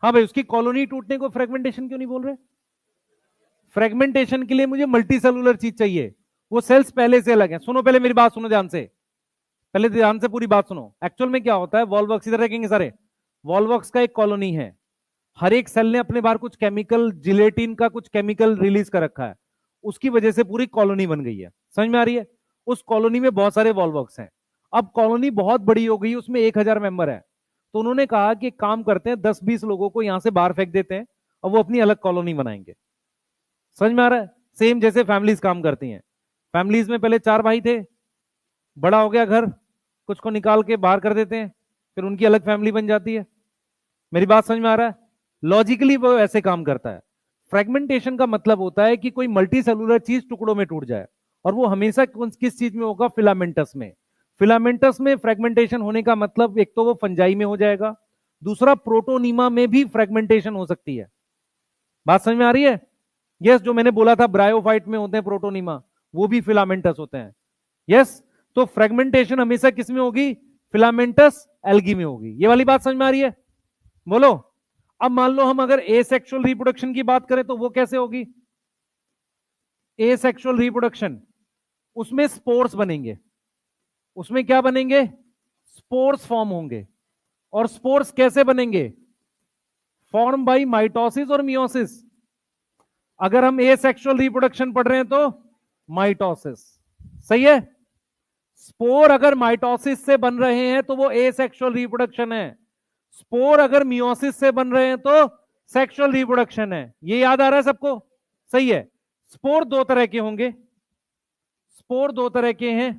हाँ भाई, उसकी कॉलोनी टूटने को फ्रेगमेंटेशन क्यों नहीं बोल रहे? फ्रेगमेंटेशन के लिए मुझे मल्टी सेलुलर चीज चाहिए, वो सेल्स पहले से अलग है। सुनो, पहले मेरी बात सुनो ध्यान से, पहले ध्यान से पूरी बात सुनो। एक्चुअल में क्या होता है, वॉल्वॉक्स इधर रखेंगे सारे, वॉल्वॉक्स का एक कॉलोनी है। हर एक सेल ने अपने बाहर कुछ केमिकल, जिलेटिन का कुछ केमिकल रिलीज कर रखा है, उसकी वजह से पूरी कॉलोनी बन गई है। समझ में आ रही है? उस कॉलोनी में बहुत सारे वॉल्वॉक्स हैं। अब कॉलोनी बहुत बड़ी हो गई, उसमें 1000 मेंबर है। तो उन्होंने कहा कि काम करते हैं, 10-20 लोगों को यहां से बाहर फेंक देते हैं और वो अपनी अलग कॉलोनी बनाएंगे। समझ में आ रहा है? सेम जैसे फैमिलीज काम करती हैं। फैमिलीज में पहले 4 भाई थे, बड़ा हो गया घर, कुछ को निकाल के बाहर कर देते हैं, फिर उनकी अलग फैमिली बन जाती है। मेरी बात समझ में आ रहा है? लॉजिकली वो ऐसे काम करता है। फ्रेगमेंटेशन का मतलब होता है कि कोई मल्टी सेलुलर चीज टुकड़ों में टूट जाए, और वो हमेशा किस चीज में होगा? फिलामेंटस में। फिलामेंटस में फ्रेगमेंटेशन होने का मतलब, एक तो वो फंजाई में हो जाएगा, दूसरा प्रोटोनीमा में भी फ्रेगमेंटेशन हो सकती है। बात समझ में आ रही है? यस, जो मैंने बोला था ब्रायोफाइट में होते हैं प्रोटोनीमा, वो भी फिलामेंटस होते हैं। यस, तो फ्रेगमेंटेशन हमेशा किस में होगी? फिलामेंटस एल्गी में होगी। ये वाली बात समझ में आ रही है? बोलो। अब मान लो हम अगर एसेक्सुअल रिप्रोडक्शन की बात करें तो वो कैसे होगी? एसेक्सुअल रिप्रोडक्शन, उसमें स्पोर्स बनेंगे। उसमें क्या बनेंगे? स्पोर्स फॉर्म होंगे। और स्पोर्स कैसे बनेंगे? फॉर्म बाय माइटोसिस और मियोसिस। अगर हम एसेक्सुअल रिप्रोडक्शन पढ़ रहे हैं तो माइटोसिस। सही है? स्पोर अगर माइटोसिस से बन रहे हैं तो वो एसेक्सुअल रिप्रोडक्शन है। स्पोर अगर मियोसिस से बन रहे हैं तो सेक्सुअल रिप्रोडक्शन है। ये याद आ रहा है सबको? सही है। स्पोर दो तरह के होंगे, स्पोर दो तरह के हैं।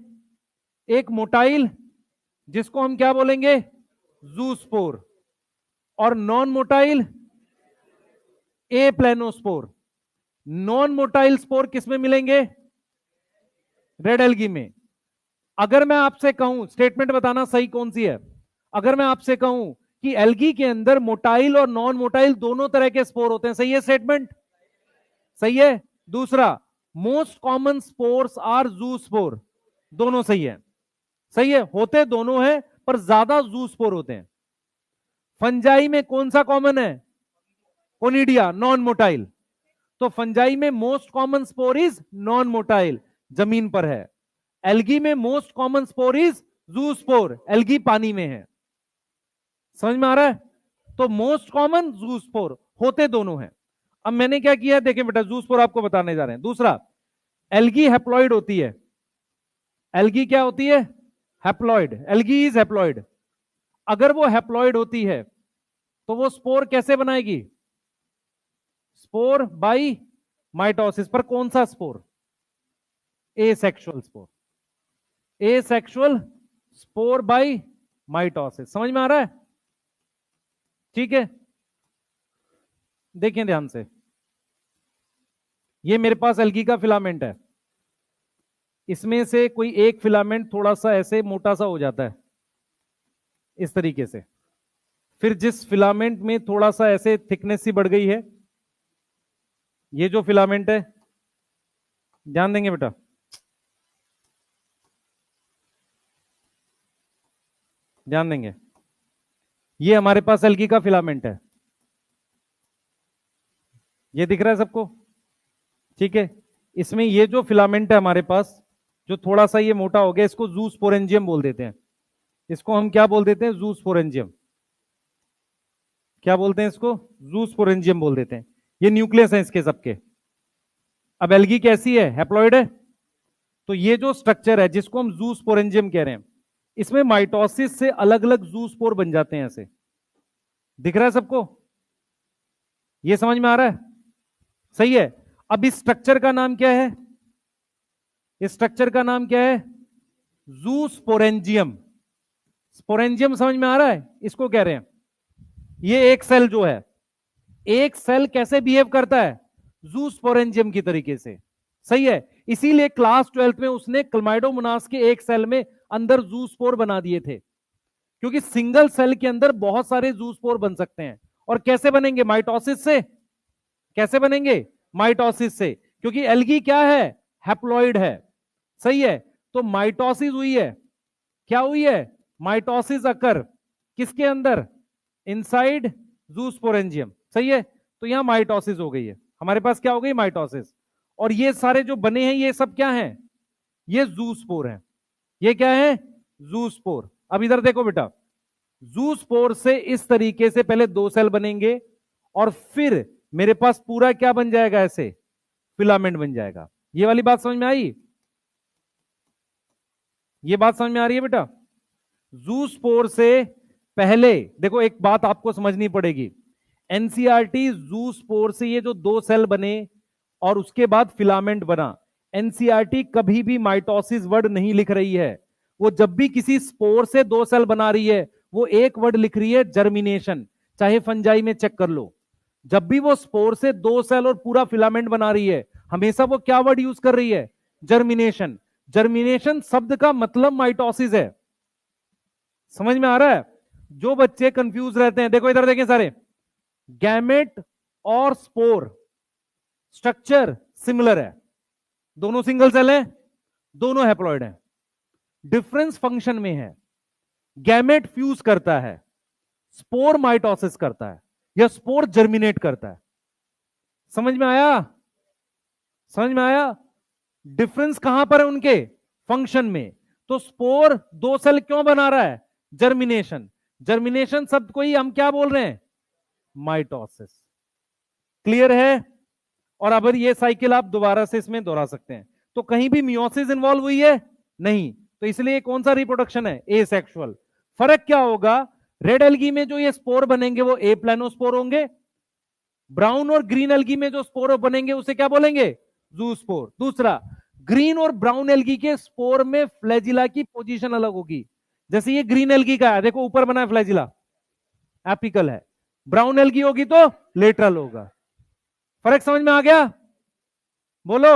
एक मोटाइल, जिसको हम क्या बोलेंगे? जूस्पोर। और नॉन मोटाइल, ए प्लेनोस्पोर। नॉन मोटाइल स्पोर किस में मिलेंगे? रेड एल्गी में। अगर मैं आपसे कहूं, स्टेटमेंट बताना सही कौन सी है, अगर मैं आपसे कहूं कि एल्गी के अंदर मोटाइल और नॉन मोटाइल दोनों तरह के स्पोर होते हैं, सही है स्टेटमेंट? सही है। दूसरा, मोस्ट कॉमन स्पोर्स आर जू स्पोर। दोनों सही है। सही है, होते दोनों हैं, पर ज्यादा जू स्पोर होते हैं। फंजाई में कौन सा कॉमन है? Conidia, non motile. तो फंजाई में most common spore is non motile, जमीन पर है। एल्गी में मोस्ट कॉमन स्पोर इज जू स्पोर, एल्गी पानी में है। समझ में आ रहा है? तो मोस्ट कॉमन जू स्पोर, होते दोनों हैं। अब मैंने क्या किया, देखें बेटा, जू स्पोर आपको बताने जा रहे हैं। दूसरा, एल्गी हैप्लॉइड होती है। एल्गी क्या होती है? हैप्लॉइड। Algae is haploid. अगर वो हैप्लॉइड होती है तो वो स्पोर कैसे बनाएगी? Spore by mitosis. पर कौन सा spore? Asexual spore. Asexual spore by mitosis. समझ में आ रहा है? ठीक है, देखें ध्यान से। ये मेरे पास एल्गी का फिलामेंट है, इसमें से कोई एक फिलामेंट थोड़ा सा ऐसे मोटा सा हो जाता है, इस तरीके से। फिर जिस फिलामेंट में थोड़ा सा ऐसे थिकनेस सी बढ़ गई है, ये जो फिलामेंट है, ध्यान देंगे बेटा, ध्यान देंगे, ये हमारे पास एल्गी का फिलामेंट है। ये दिख रहा है सबको? ठीक है। इसमें ये जो फिलामेंट है हमारे पास, जो थोड़ा सा ये मोटा हो गया, इसको जू स्पोरेंजियम बोल देते हैं। इसको हम क्या बोल देते हैं? जू स्पोरेंजियम। क्या बोलते हैं इसको? जू स्पोरेंजियम बोल देते हैं। ये न्यूक्लियस है इसके सबके। अब एल्गी कैसी है? हैप्लॉइड है। तो ये जो स्ट्रक्चर है जिसको हम जू स्पोरेंजियम कह रहे हैं, इसमें माइटोसिस से अलग अलग जू स्पोर बन जाते हैं ऐसे। दिख रहा है सबको? ये समझ में आ रहा है? सही है। अब इस स्ट्रक्चर का नाम क्या है? इस स्ट्रक्चर का नाम क्या है? जू स्पोरेंजियम। स्पोरेंजियम समझ में आ रहा है? इसको कह रहे हैं, ये एक सेल जो है, एक सेल कैसे बिहेव करता है? जू स्पोरेंजियम की तरीके से। सही है। इसीलिए क्लास 12th में उसने क्लमाइडोमोनास के एक सेल में अंदर जू स्पोर बना दिए थे, क्योंकि सिंगल सेल के अंदर बहुत सारे जूस्पोर बन सकते हैं। और कैसे बनेंगे? माइटोसिस से। कैसे बनेंगे? माइटोसिस से, क्योंकि एल्गी क्या है? हैप्लॉइड है। सही है। तो माइटोसिस हुई है। क्या हुई है? माइटोसिस अकर किसके अंदर? इनसाइड जूस्पोरेंजियम। सही है। तो यहां माइटोसिस हो गई है, हमारे पास क्या हो गई? माइटोसिस। और ये सारे जो बने हैं ये सब क्या हैं? ये जूस्पोर हैं। ये क्या है? जूस्पोर। अब इधर देखो बेटा, जूस्पोर से इस तरीके से पहले दो सेल बनेंगे और फिर मेरे पास पूरा क्या बन जाएगा? ऐसे फिलामेंट बन जाएगा। ये वाली बात समझ में आई? ये बात समझ में आ रही है बेटा? जूस्पोर से पहले देखो, एक बात आपको समझनी पड़ेगी। एनसीईआरटी जूस्पोर से ये जो दो सेल बने और उसके बाद फिलामेंट बना, एनसीईआरटी कभी भी माइटोसिस वर्ड नहीं लिख रही है। वो जब भी किसी स्पोर से दो सेल बना रही है वो एक वर्ड लिख रही है, जर्मिनेशन। चाहे फंजाई में चेक कर लो, जब भी वो स्पोर से दो सेल और पूरा फिलामेंट बना रही है हमेशा वो क्या वर्ड यूज कर रही है? जर्मिनेशन। जर्मिनेशन शब्द का मतलब माइटोसिस है। समझ में आ रहा है? जो बच्चे कंफ्यूज रहते हैं, देखो इधर देखें सारे, गैमेट और स्पोर स्ट्रक्चर सिमिलर है, दोनों सिंगल सेल है, दोनों हैप्लॉइड है। डिफरेंस फंक्शन में है। गैमेट फ्यूज करता है, स्पोर माइटोसिस करता है, या स्पोर जर्मिनेट करता है। समझ में आया? समझ में आया? डिफरेंस कहां पर है उनके? फंक्शन में। तो स्पोर दो सेल क्यों बना रहा है? जर्मिनेशन। जर्मिनेशन शब्द को ही हम क्या बोल रहे हैं? माइटोसिस। क्लियर है? और अब ये साइकिल आप दोबारा से इसमें दोहरा सकते हैं। तो कहीं भी मियोसिस इन्वॉल्व हुई है? नहीं। तो इसलिए कौन सा रिप्रोडक्शन है? एसेक्सुअल। फर्क क्या होगा? रेड एल्गी में जो ये स्पोर बनेंगे वो ए प्लानोस्पोर होंगे। ब्राउन और ग्रीन एल्गी में जो स्पोर बनेंगे उसे क्या बोलेंगे? जूस्पोर। दूसरा, ग्रीन और ब्राउन एल्गी के स्पोर में फ्लैजिला की पोजीशन अलग होगी। जैसे ये ग्रीन एल्गी का है, देखो ऊपर बना है फ्लैजिला, एपिकल है। ब्राउन एल्गी होगी तो लेटरल होगा। फर्क समझ में आ गया? बोलो,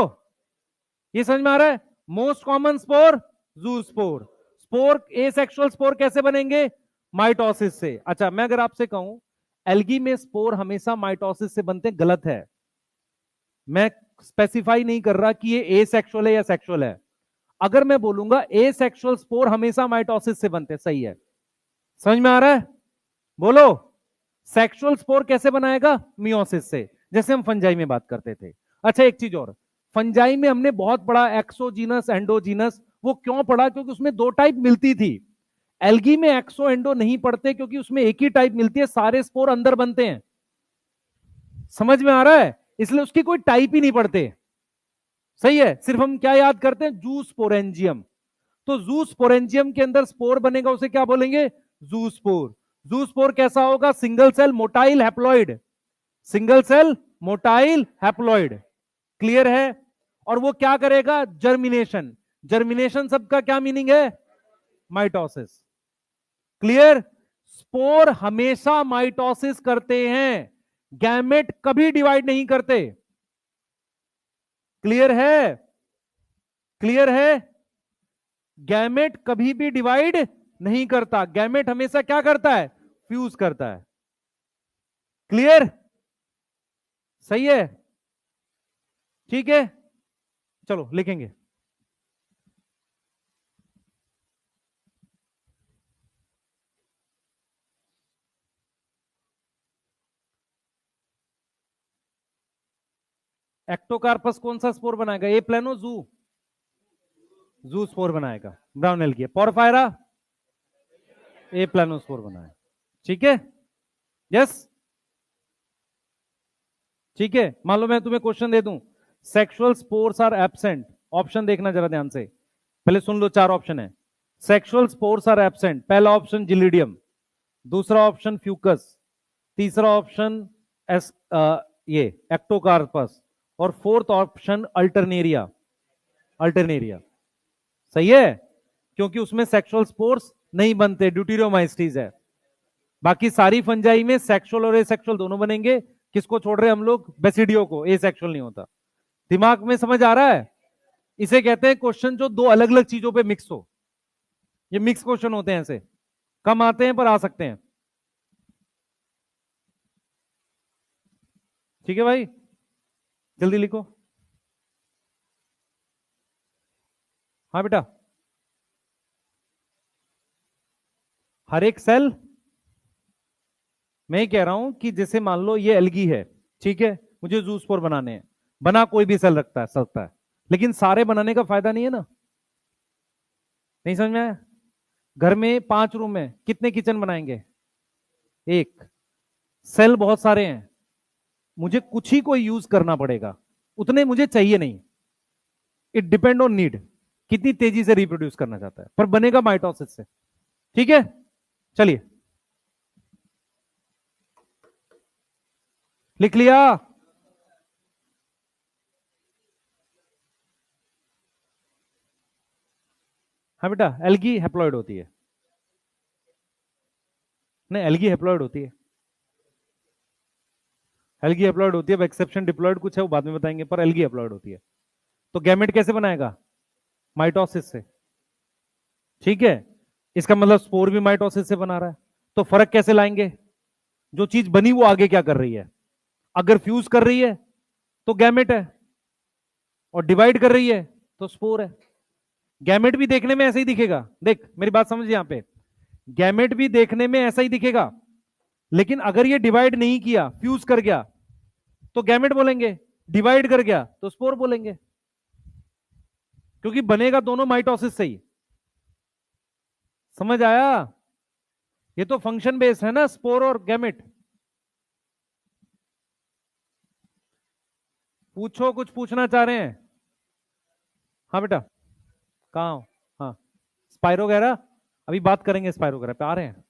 ये समझ में आ रहा है? Most common spore zoospore. Spore asexual spore कैसे बनेंगे? माइटोसिस से। अच्छा, मैं अगर आपसे कहूं एल्गी में स्पोर हमेशा माइटोसिस से बनते, गलत है। मैं स्पेसिफाई नहीं कर रहा कि ये एसेक्सुअल है या सेक्सुअल है। अगर मैं बोलूंगा एसेक्सुअल स्पोर हमेशा माइटोसिस से बनते, सही है। समझ में आ रहा है? बोलो, सेक्सुअल स्पोर कैसे बनाएगा? मियोसिस से, जैसे हम फंजाई में बात करते थे। अच्छा, एक चीज और, फंजाई में हमने बहुत पढ़ा एक्सोजीनस एंडोजीनस। वो क्यों पढ़ा? क्योंकि उसमें दो टाइप मिलती थी। एल्गी में एक्सो एंडो नहीं पढ़ते क्योंकि उसमें एक ही टाइप मिलती है, सारे स्पोर अंदर बनते हैं। समझ में आ रहा है? इसलिए उसकी कोई टाइप ही नहीं पढ़ते। सही है। सिर्फ हम क्या याद करते हैं? जूस्पोरेंजियम। तो जूस्पोरेंजियम के अंदर स्पोर बनेगा, उसे क्या बोलेंगे? जूस्पोर। जूस्पोर कैसा होगा? Single cell motile haploid. Single cell motile haploid. Clear है? और वो क्या करेगा? जर्मिनेशन। जर्मिनेशन शब्द का क्या मीनिंग है? माइटोसिस। क्लियर? स्पोर हमेशा माइटोसिस करते हैं, गैमेट कभी डिवाइड नहीं करते। क्लियर है? क्लियर है? गैमेट कभी भी डिवाइड नहीं करता, गैमेट हमेशा क्या करता है? फ्यूज करता है। क्लियर? सही है? ठीक है, चलो लिखेंगे। एक्टोकार्पस कौन सा स्पोर बनाएगा? ए प्लानो जू, जू स्पोर बनाएगा। Brown algae. पोरफायरा ए प्लानो स्पोर बनाएगा। ठीक है? यस, ठीक है। मान लो मैं तुम्हें क्वेश्चन दे दूं, sexual spores are absent. Option देखना जरा ध्यान से, पहले सुन लो। चार ऑप्शन है। सेक्सुअल स्पोर्स आर एब्सेंट, पहला ऑप्शन जिलिडियम, दूसरा ऑप्शन फ्यूकस, तीसरा ऑप्शन एस ये एक्टोकार्पस, और फोर्थ ऑप्शन अल्टरनेरिया। अल्टरनेरिया सही है, क्योंकि उसमें सेक्सुअल स्पोर्स नहीं बनते, ड्यूटीरियोमाइस्टीज है। बाकी सारी फंजाई में सेक्सुअल और एसेक्सुअल दोनों बनेंगे। किसको छोड़ रहे हैं हम लोग? बेसिडियो को। एसेक्सुअल नहीं होता। दिमाग में समझ आ रहा है? इसे कहते हैं क्वेश्चन जो दो अलग अलग चीजों पे मिक्स हो। ये मिक्स क्वेश्चन होते हैं ऐसे। कम आते हैं पर आ सकते हैं। ठीक है भाई, जल्दी लिखो। हाँ बेटा, हर एक सेल, मैं कह रहा हूं कि जैसे मान लो ये एल्गी है, ठीक है, मुझे जू स्पोर बनाने हैं, बना कोई भी सेल रखता है सकता है, लेकिन सारे बनाने का फायदा नहीं है ना। नहीं समझ में आया? घर में 5 रूम है, कितने किचन बनाएंगे? एक। सेल बहुत सारे हैं, मुझे कुछ ही को यूज करना पड़ेगा, उतने मुझे चाहिए नहीं। इट डिपेंड ऑन नीड, कितनी तेजी से रिप्रोड्यूस करना चाहता है, पर बनेगा माइटोसिस से। ठीक है, चलिए लिख लिया। हाँ बेटा, एल्गी हैप्लॉइड होती है। नहीं, एल्गी हैप्लॉइड होती है, एल्गी हैप्लॉइड होती है। अब एक्सेप्शन डिप्लॉइड कुछ है वो बाद में बताएंगे, पर एल्गी हैप्लॉइड होती है। तो गैमेट कैसे बनाएगा? माइटोसिस से। ठीक है, इसका मतलब स्पोर भी माइटोसिस से बना रहा है। तो फर्क कैसे लाएंगे? जो चीज बनी वो आगे क्या कर रही है? अगर फ्यूज कर रही है तो गैमेट है, और डिवाइड कर रही है तो स्पोर है। गैमेट भी देखने में ऐसा ही दिखेगा, देख मेरी बात समझ यहां पे, गैमेट भी देखने में ऐसा ही दिखेगा, लेकिन अगर ये डिवाइड नहीं किया, फ्यूज कर गया, तो गैमेट बोलेंगे, डिवाइड कर गया तो स्पोर बोलेंगे, क्योंकि बनेगा दोनों माइटोसिस से ही। समझ आया? ये तो फंक्शन बेस्ड है ना, स्पोर और गैमेट। पूछो, कुछ पूछना चाह रहे हैं? हाँ बेटा, कहाँ हो? हाँ, स्पाइरोगेरा, अभी बात करेंगे स्पाइरोगेरा पे, आ रहे हैं।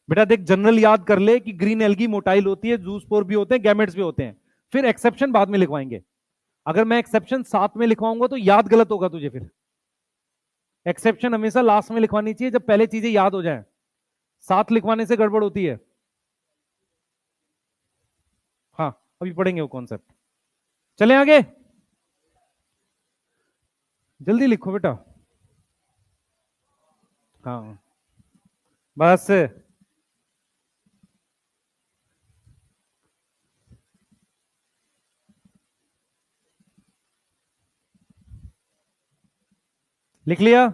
बेटा देख, जनरल याद कर ले कि ग्रीन एल्गी मोटाइल होती है, जूस्पोर भी होते हैं, गैमेट्स भी होते हैं, फिर एक्सेप्शन बाद में लिखवाएंगे। अगर मैं एक्सेप्शन साथ में लिखवाऊंगा तो याद गलत होगा तुझे, फिर एक्सेप्शन हमेशा लास्ट में लिखवानी चाहिए जब पहले चीजें याद हो जाए, साथ लिखवाने से गड़बड़ होती है। हाँ, अभी पढ़ेंगे वो कॉन्सेप्ट। चले आगे, जल्दी लिखो बेटा। हाँ बस, लिख लिया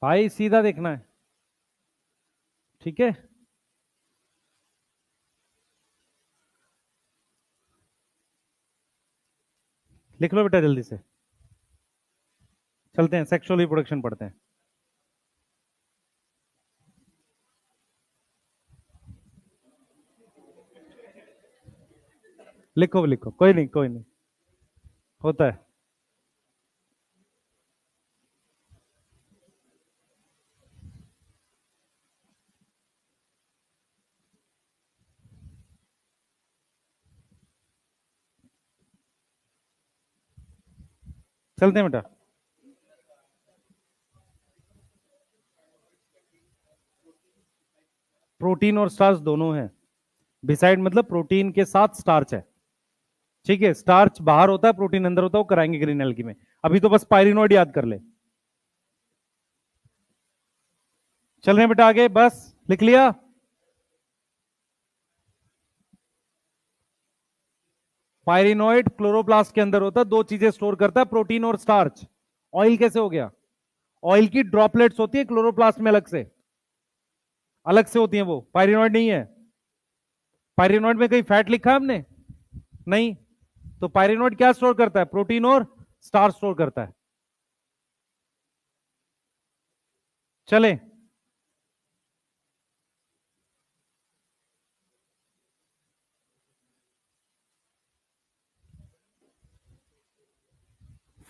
भाई, सीधा देखना है। ठीक है, लिख लो बेटा जल्दी से, चलते हैं सेक्सुअल रिप्रोडक्शन पढ़ते हैं। लिखो लिखो, कोई नहीं कोई नहीं, होता है। चलते हैं बेटा। प्रोटीन और स्टार्च दोनों है, बिसाइड मतलब प्रोटीन के साथ स्टार्च है। ठीक है, स्टार्च बाहर होता है, प्रोटीन अंदर होता है, वो कराएंगे ग्रीन एल्गी में। अभी तो बस पायरिनोइड याद कर ले। चल रहे हैं बेटा आगे, बस लिख लिया। पायरिनोइड क्लोरोप्लास्ट के अंदर होता है, दो चीजें स्टोर करता है, प्रोटीन और स्टार्च। ऑयल कैसे हो गया? ऑयल की ड्रॉपलेट्स होती है क्लोरोप्लास्ट में, अलग से, अलग से होती है, वो पायरिनोइड नहीं है। पायरिनोइड में कहीं फैट लिखा है हमने? नहीं। तो पायरिनोइड क्या स्टोर करता है? प्रोटीन और स्टार्च स्टोर करता है। चले,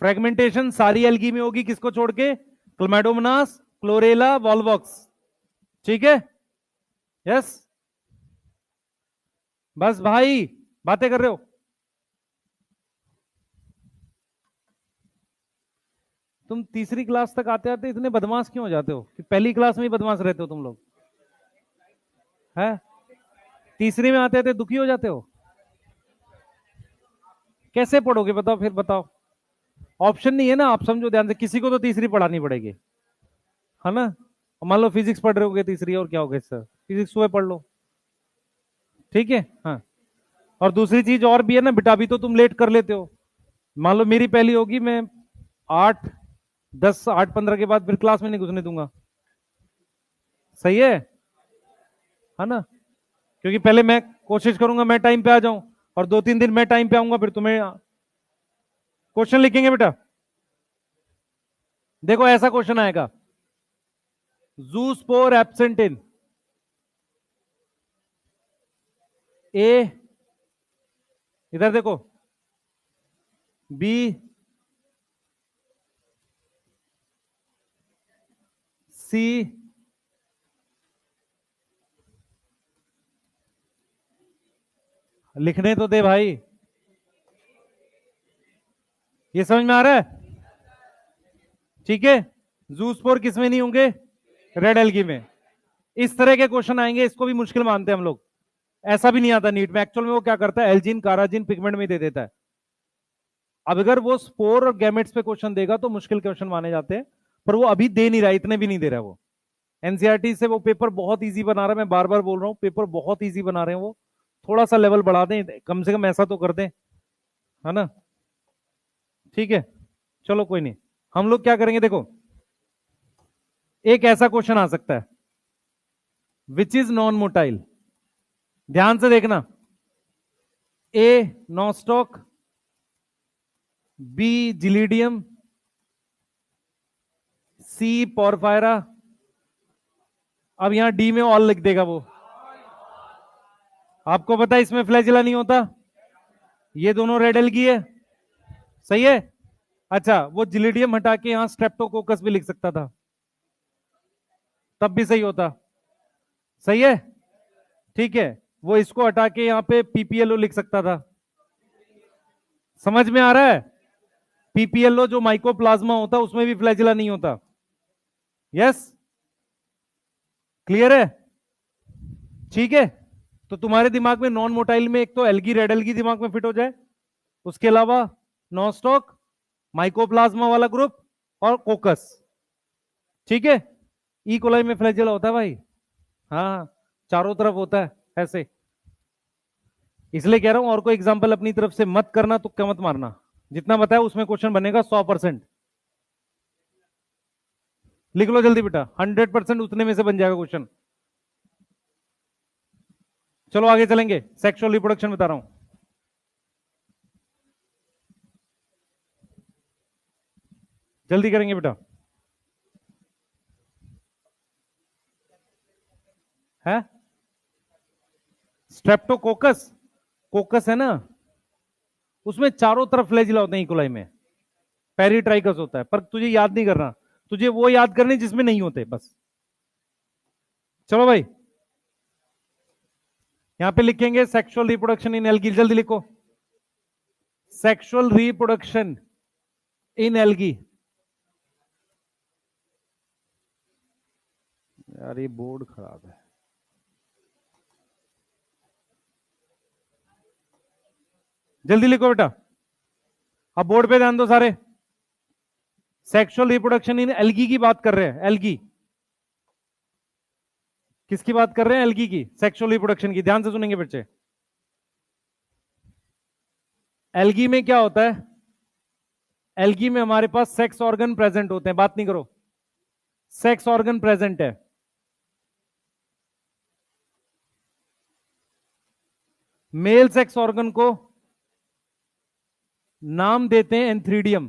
फ्रेगमेंटेशन सारी एल्गी में होगी, किसको छोड़ के? क्लोमेडोमोनास, क्लोरेला, वॉल्वॉक्स। ठीक है, यस। बस भाई, बातें कर रहे हो? तुम तीसरी क्लास तक आते आते इतने बदमाश क्यों हो जाते हो कि पहली क्लास में ही बदमाश रहते हो तुम लोग? है, तीसरी में आते आते दुखी हो जाते हो? कैसे पढ़ोगे बताओ, फिर बताओ। ऑप्शन नहीं है ना, आप समझो ध्यान से, किसी को तो तीसरी पढ़ानी पड़ेगी, है ना। मान लो फिजिक्स पढ़ रहे होगे तीसरी, और क्या हो गया सर, फिजिक्स सुबह पढ़ लो, ठीक है। हाँ, और दूसरी चीज और भी है ना बेटा, अभी तो तुम लेट कर लेते हो। मान लो मेरी पहली होगी, मैं 8:10 8:15 के बाद फिर क्लास में नहीं घुसने दूंगा, सही है ना। क्योंकि पहले मैं कोशिश करूंगा मैं टाइम पे आ जाऊं, और 2-3 दिन मैं टाइम पे आऊंगा, फिर तुम्हें क्वेश्चन लिखेंगे बेटा। देखो ऐसा क्वेश्चन आएगा, जूस्पोर एब्सेंट इन ए, इधर देखो, बी, सी, लिखने तो दे भाई, ये समझ में आ रहा है, ठीक है। जूस्पोर किस में नहीं होंगे, रेड एल्गी में। इस तरह के क्वेश्चन आएंगे, इसको भी मुश्किल मानते हैं हम लोग। ऐसा भी नहीं आता नीट में, एक्चुअल में वो क्या करता है, एल्जीन काराजीन पिगमेंट में दे देता है। अब अगर वो स्पोर और गैमेट्स पे क्वेश्चन देगा तो मुश्किल क्वेश्चन माने जाते हैं, पर वो अभी दे नहीं रहा, इतने भी नहीं दे रहा वो। एनसीईआरटी से वो पेपर बहुत इजी बना रहा है, मैं बार बार बोल रहा हूँ, पेपर बहुत इजी बना रहे हैं वो। थोड़ा सा लेवल बढ़ा दें, कम से कम ऐसा तो कर दें, है ना, ठीक है। चलो कोई नहीं, हम लोग क्या करेंगे, देखो एक ऐसा क्वेश्चन आ सकता है, विच इज नॉन मोटाइल, ध्यान से देखना, ए नॉस्टॉक, बी जिलीडियम, सी पोरफायरा। अब यहां डी में ऑल लिख देगा वो, आपको पता है इसमें फ्लैजिला नहीं होता, ये दोनों रेड एल्गी है, सही है। अच्छा, वो जिलीडियम हटा के यहां स्ट्रेप्टोकोकस भी लिख सकता था, तब भी सही होता, सही है, ठीक है। वो इसको हटा के यहां पे पीपीएलओ लिख सकता था, समझ में आ रहा है। पीपीएलओ जो माइकोप्लाज्मा होता है उसमें भी फ्लैजिला नहीं होता, यस, क्लियर है, ठीक है। तो तुम्हारे दिमाग में नॉन मोटाइल में एक तो एल्गी, रेड एल्गी दिमाग में फिट हो जाए, उसके अलावा नॉस्टॉक, माइकोप्लाज्मा वाला ग्रुप, और कोकस, ठीक है। ई कोलाई में फ्लैजिला होता है भाई, हाँ, चारों तरफ होता है ऐसे, इसलिए कह रहा हूं, और कोई एग्जांपल अपनी तरफ से मत करना, तुक्का मत मारना, जितना बताया उसमें क्वेश्चन बनेगा 100%। लिख लो जल्दी बेटा, 100% उतने में से बन जाएगा क्वेश्चन। चलो आगे चलेंगे, सेक्सुअल रिप्रोडक्शन बता रहा हूं, जल्दी करेंगे बेटा, है स्ट्रेप्टोकोकस, कोकस है ना, उसमें चारों तरफ फ्लैजिला होते हैं इकोलाई में, पेरिट्राइकस होता है, पर तुझे याद नहीं करना, तुझे वो याद करने जिसमें नहीं होते बस। चलो भाई, यहां पे लिखेंगे सेक्सुअल रिप्रोडक्शन इन एल्गी, जल्दी लिखो, सेक्सुअल रिप्रोडक्शन इन एल्गी। यार ये बोर्ड खराब है, जल्दी लिखो बेटा, अब बोर्ड पे ध्यान दो सारे। सेक्सुअल रिप्रोडक्शन इन एल्गी की बात कर रहे हैं, एल्गी, किसकी बात कर रहे हैं, एल्गी की, सेक्सुअल रिप्रोडक्शन की, ध्यान से सुनेंगे बच्चे। एल्गी में क्या होता है, एल्गी में हमारे पास सेक्स ऑर्गन प्रेजेंट होते हैं, बात नहीं करो, सेक्स ऑर्गन प्रेजेंट है। मेल सेक्स ऑर्गन को नाम देते हैं एंथ्रीडियम,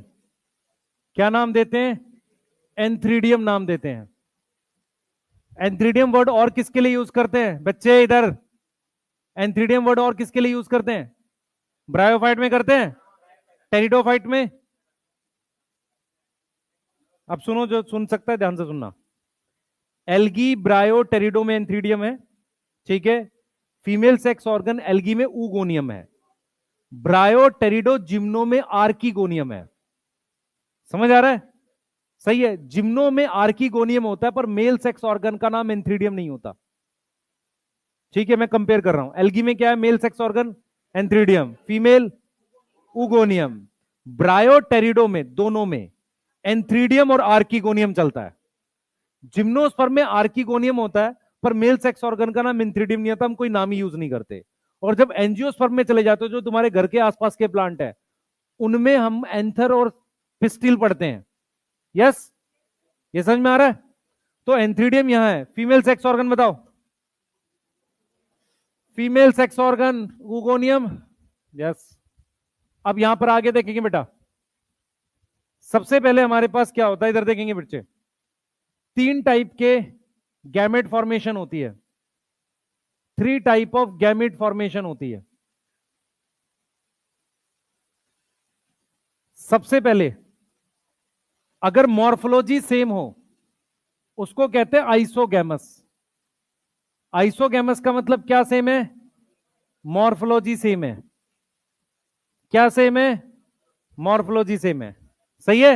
क्या नाम देते हैं, एंथ्रीडियम नाम देते हैं। एंथ्रीडियम वर्ड और किसके लिए यूज करते हैं बच्चे इधर, एंथ्रीडियम वर्ड और किसके लिए यूज करते हैं, ब्रायोफाइट में करते हैं, टेरिडोफाइट में। अब सुनो, जो सुन सकता है ध्यान से सुनना, एल्गी ब्रायो टेरिडो में एंथ्रीडियम है, ठीक है। फीमेल सेक्स ऑर्गन एल्गी में ऊगोनियम है, ब्रायो टेरिडो जिम्नो में आर्कीगोनियम है, समझ आ रहा है, सही है। जिम्नो में आर्कीगोनियम होता है, पर मेल सेक्स ऑर्गन का नाम एंथ्रीडियम नहीं होता, ठीक है। मैं कंपेयर कर रहा हूं, एल्गी में क्या है, male sex organ antheridium, female oogonium. ब्रायोटेरिडो में दोनों में एंथ्रीडियम और आर्किगोनियम चलता है। जिम्नोस्पर्म में आर्किगोनियम होता है, पर मेल सेक्स ऑर्गन का नाम एंथ्रीडियम नहीं आता, हम कोई नाम ही यूज नहीं करते। और जब एंजियोस्पर्म में चले जाते हो, जो तुम्हारे घर के आसपास के प्लांट है, उनमें हम एंथर और पिस्टिल पढ़ते हैं। यस, ये समझ में आ रहा है? तो एंथ्रीडियम यहां है। फीमेल सेक्स ऑर्गन बताओ। Female sex organ उगोनियम। यस। अब यहां पर आगे देखेंगे बेटा, सबसे पहले हमारे पास क्या होता है, इधर देखेंगे बच्चे, 3 टाइप के गैमेट फॉर्मेशन होती है। 3 टाइप ऑफ गैमेट फॉर्मेशन होती है। सबसे पहले, अगर मॉर्फोलॉजी सेम हो उसको कहते हैं आइसोगैमस। आइसोगैमस का मतलब क्या सेम है? मॉर्फोलॉजी सेम है। क्या सेम है? मॉर्फोलॉजी सेम है। सही है।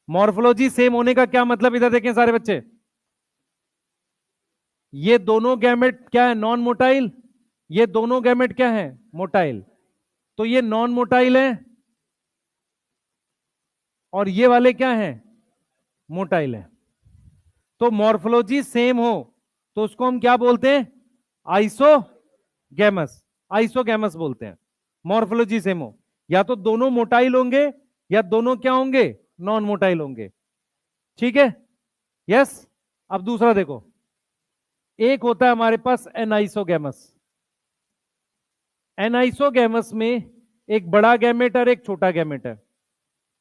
मॉर्फोलॉजी सेम होने का क्या मतलब, इधर देखें सारे बच्चे, ये दोनों गैमेट क्या है? Non motile. ये दोनों गैमेट क्या है? मोटाइल। तो ये नॉन मोटाइल है और ये वाले क्या है? मोटाइल है। तो मॉर्फोलॉजी सेम हो तो उसको हम क्या बोलते हैं? आइसोगैमस। आइसोगैमस बोलते हैं। मॉर्फोलॉजी सेम हो, या तो दोनों मोटाइल होंगे या दोनों क्या होंगे? नॉन मोटाइल होंगे। ठीक है। यस। अब दूसरा देखो, एक होता है हमारे पास एनाइसोगैमस। एनाइसोगैमस में एक बड़ा गैमेट और एक छोटा गैमेट है।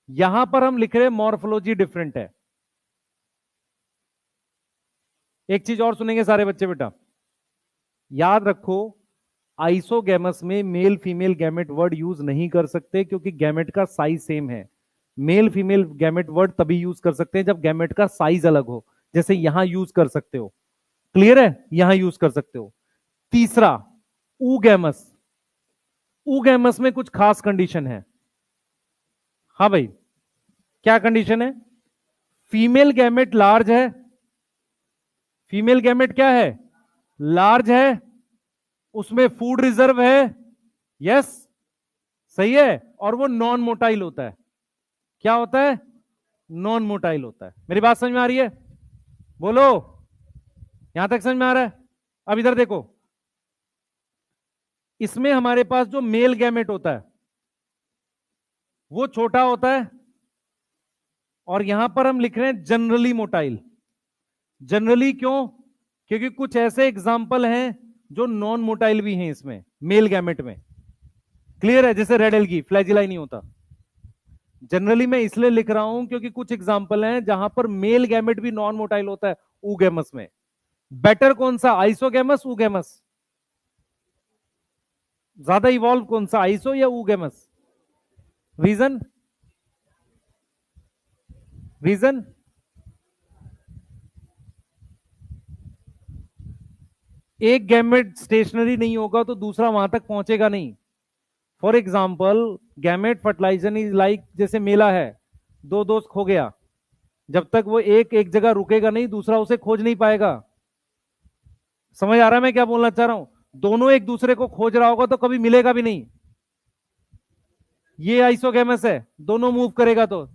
यहां पर हम लिख रहे हैं मॉर्फोलॉजी डिफरेंट है। एक चीज और सुनेंगे सारे बच्चे बेटा, याद रखो, आइसोगैमस में male female gamete word use नहीं कर सकते, क्योंकि गैमेट का साइज सेम है। मेल फीमेल गैमेट वर्ड तभी यूज कर सकते हैं जब गैमेट का साइज अलग हो, जैसे यहां यूज कर सकते हो। क्लियर है? यहां यूज कर सकते हो। तीसरा, ऊगैमस। ऊगैमस में कुछ खास कंडीशन है। हाँ भाई, क्या कंडीशन है? फीमेल गैमेट लार्ज है। फीमेल गैमेट क्या है? लार्ज है। उसमें फूड रिजर्व है। यस, सही है। और वो नॉन मोटाइल होता है। क्या होता है? नॉन मोटाइल होता है। मेरी बात समझ में आ रही है? बोलो, यहां तक समझ में आ रहा है? अब इधर देखो, इसमें हमारे पास जो मेल गैमेट होता है वो छोटा होता है, और यहां पर हम लिख रहे हैं जनरली मोटाइल। जनरली क्यों? क्योंकि कुछ ऐसे एग्जाम्पल हैं जो नॉन मोटाइल भी हैं इसमें, मेल गैमेट में। क्लियर है? जैसे रेड एल्गी, फ्लैजिलाई नहीं होता। जनरली मैं इसलिए लिख रहा हूं क्योंकि कुछ एग्जाम्पल हैं जहां पर मेल गैमेट भी नॉन मोटाइल होता है ऊगैमस में। बेटर कौन सा, आइसोगैमस ऊगैमस? ज्यादा इवॉल्व कौन सा, आइसो या ऊगैमस? रीजन? रीजन? एक गैमेट स्टेशनरी नहीं होगा तो दूसरा वहां तक पहुंचेगा नहीं। For example, gamete fertilization is like, जैसे मेला है, दो दोस्त खो गया, जब तक वो एक एक जगह रुकेगा नहीं दूसरा उसे खोज नहीं पाएगा। समझ आ रहा है मैं क्या बोलना चाह रहा हूं? दोनों एक दूसरे को खोज रहा होगा तो कभी मिलेगा भी नहीं। ये आइसोगैमस है, दोनों मूव करेगा तो।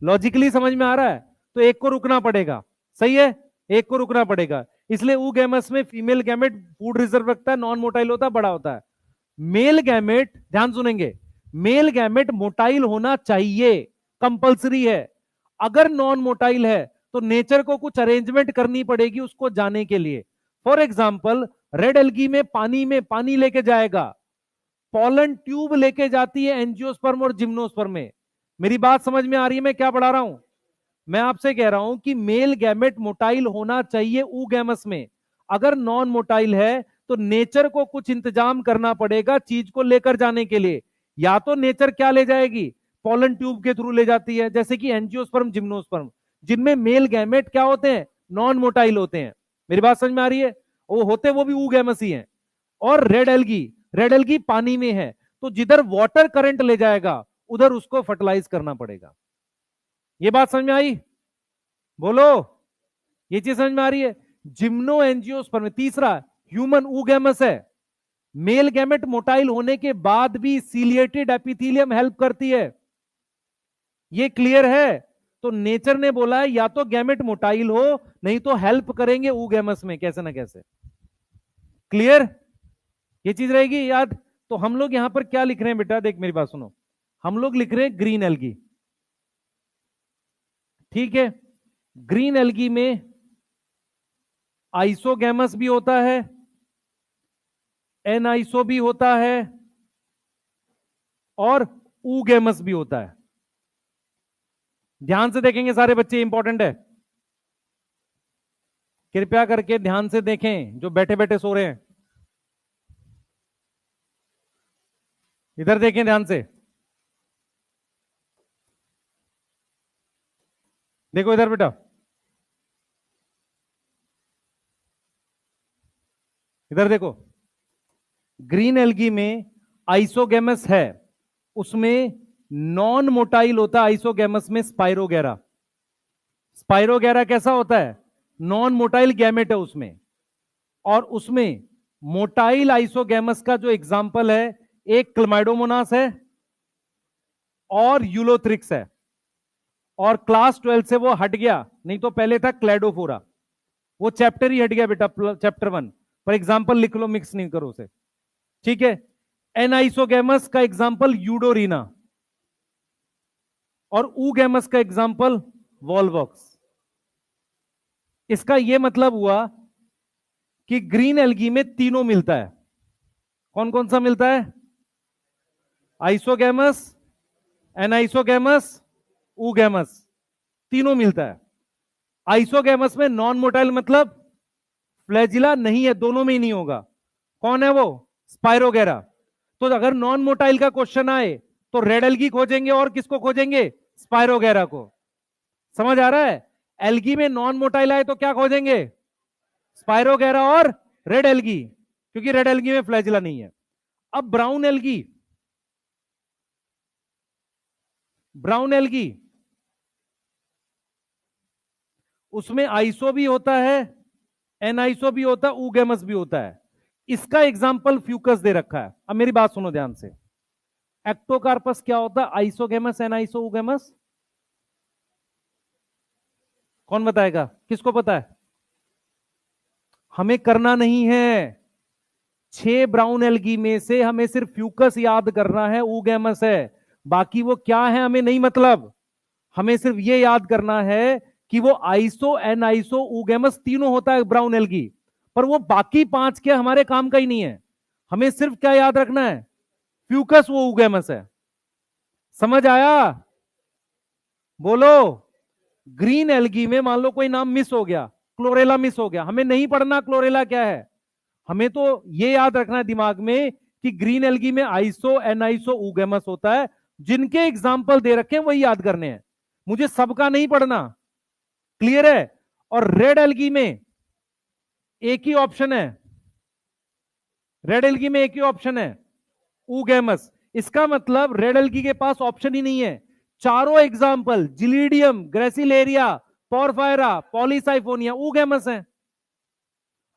लॉजिकली समझ में आ रहा है? तो एक को रुकना पड़ेगा। सही है, एक को रुकना पड़ेगा। इसलिए ऊ गैमस में फीमेल गैमेट फूड रिजर्व रखता है, नॉन मोटाइल होता है, बड़ा होता है। मेल गैमेट, ध्यान सुनेंगे, मेल गैमेट मोटाइल होना चाहिए, कंपलसरी है। अगर नॉन मोटाइल है तो नेचर को कुछ अरेंजमेंट करनी पड़ेगी उसको जाने के लिए। फॉर एग्जाम्पल, रेड एल्गी में पानी लेके जाएगा, पॉलन ट्यूब लेके जाती है एंजियोस्पर्म और जिम्नोस्पर्म में। मेरी बात समझ में आ रही है मैं क्या पढ़ा रहा हूं? मैं आपसे कह रहा हूं कि मेल गैमेट मोटाइल होना चाहिए ऊगैमस में। अगर नॉन मोटाइल है तो नेचर को कुछ इंतजाम करना पड़ेगा चीज को लेकर जाने के लिए। या तो नेचर क्या ले जाएगी? पॉलन ट्यूब के थ्रू ले जाती है, जैसे कि एंजियोस्पर्म जिम्नोस्पर्म, जिनमें मेल गैमेट क्या होते हैं? नॉन मोटाइल होते हैं। मेरी बात समझ में आ रही है? वो होते वो भी ऊगैमस ही है। और रेड एल्गी, रेड एल्गी पानी में है, तो जिधर वाटर करंट ले जाएगा उधर उसको फर्टिलाइज करना पड़ेगा। ये बात समझ में आई? बोलो, ये चीज समझ में आ रही है? Gymno angiosperm. तीसरा, ह्यूमन ऊगैमस है, मेल गैमेट मोटाइल होने के बाद भी सीलिएटेड एपिथेलियम हेल्प करती है, ये क्लियर है? तो नेचर ने बोला है या तो गैमेट मोटाइल हो, नहीं तो हेल्प करेंगे ऊगैमस में कैसे ना कैसे। क्लियर? ये चीज रहेगी याद। तो हम लोग यहां पर क्या लिख रहे हैं बेटा, देख मेरी बात सुनो, हम लोग लिख रहे हैं ग्रीन एल्गी, ठीक है? ग्रीन एल्गी में आइसोगैमस भी होता है, एनआइसो भी होता है, और ऊगैमस भी होता है। ध्यान से देखेंगे सारे बच्चे, इंपॉर्टेंट है, कृपया करके ध्यान से देखें जो बैठे बैठे सो रहे हैं। इधर देखें ध्यान से, देखो इधर बेटा, इधर देखो, ग्रीन एल्गी में आइसोगैमस है, उसमें नॉन मोटाइल होता है आइसोगैमस में स्पाइरोगेरा। स्पाइरोगेरा कैसा होता है? नॉन मोटाइल गैमेट है उसमें, और उसमें मोटाइल आइसोगैमस का जो एग्जाम्पल है, एक क्लमाइडोमोनास है और यूलोथ्रिक्स है, और क्लास 12 से वो हट गया, नहीं तो पहले था क्लेडोफोरा, वो चैप्टर ही हट गया बेटा, चैप्टर 1। फॉर एग्जाम्पल लिख लो, मिक्स नहीं करो उसे, ठीक है? एनाइसोगैमस का एग्जाम्पल यूडोरीना, और ऊगैमस का एग्जाम्पल वॉल्वॉक्स। इसका यह मतलब हुआ कि ग्रीन एल्गी में तीनों मिलता है। कौन कौन सा मिलता है? आइसोगैमस, एनाइसोगैमस, ऊगैमस, तीनों मिलता है। आइसोगैमस में नॉन मोटाइल मतलब फ्लैजिला नहीं है, दोनों में ही नहीं होगा। कौन है वो? स्पाइरोगेरा। तो अगर नॉन मोटाइल का क्वेश्चन आए तो रेड एल्गी खोजेंगे, और किसको खोजेंगे? स्पाइरोगेरा को। समझ आ रहा है? एल्गी में नॉन मोटाइल आए तो क्या खोजेंगे? स्पाइरोगेरा और रेड एल्गी, क्योंकि रेड एल्गी में फ्लैजिला नहीं है। अब ब्राउन एल्गी, ब्राउन एल्गी उसमें आइसो भी होता है, एनआइसो भी होता है, ऊगैमस भी होता है। इसका एग्जाम्पल फ्यूकस दे रखा है। अब मेरी बात सुनो ध्यान से, एक्टोकार्पस क्या होता है? Isogamous, aniso, oogamous? कौन बताएगा? किसको पता है? हमें करना नहीं है, 6 ब्राउन एल्गी में से हमें सिर्फ फ्यूकस याद करना है, ऊगैमस है, बाकी वो क्या है हमें नहीं मतलब। हमें सिर्फ ये याद करना है कि वो आइसो, एनआइसो, ऊगैमस तीनों होता है ब्राउन एल्गी, पर वो बाकी 5 के हमारे काम का ही नहीं है। हमें सिर्फ क्या याद रखना है? फ्यूकस वो ऊगैमस है। समझ आया? बोलो। ग्रीन एल्गी में मान लो कोई नाम मिस हो गया, क्लोरेला मिस हो गया, हमें नहीं पढ़ना क्लोरेला क्या है, हमें तो ये याद रखना है दिमाग में कि ग्रीन एल्गी में आइसो, एनआइसो, ऊगैमस होता है। जिनके एग्जाम्पल दे रखे हैं वही याद करने हैं, मुझे सबका नहीं पढ़ना। क्लियर है? और रेड एल्गी में एक ही ऑप्शन है, रेड एल्गी में एक ही ऑप्शन है, ऊगैमस। इसका मतलब रेड एल्गी के पास ऑप्शन ही नहीं है। चारों example, Gelidium, Gracilaria, Porphyra, Polysiphonia, oogamous है।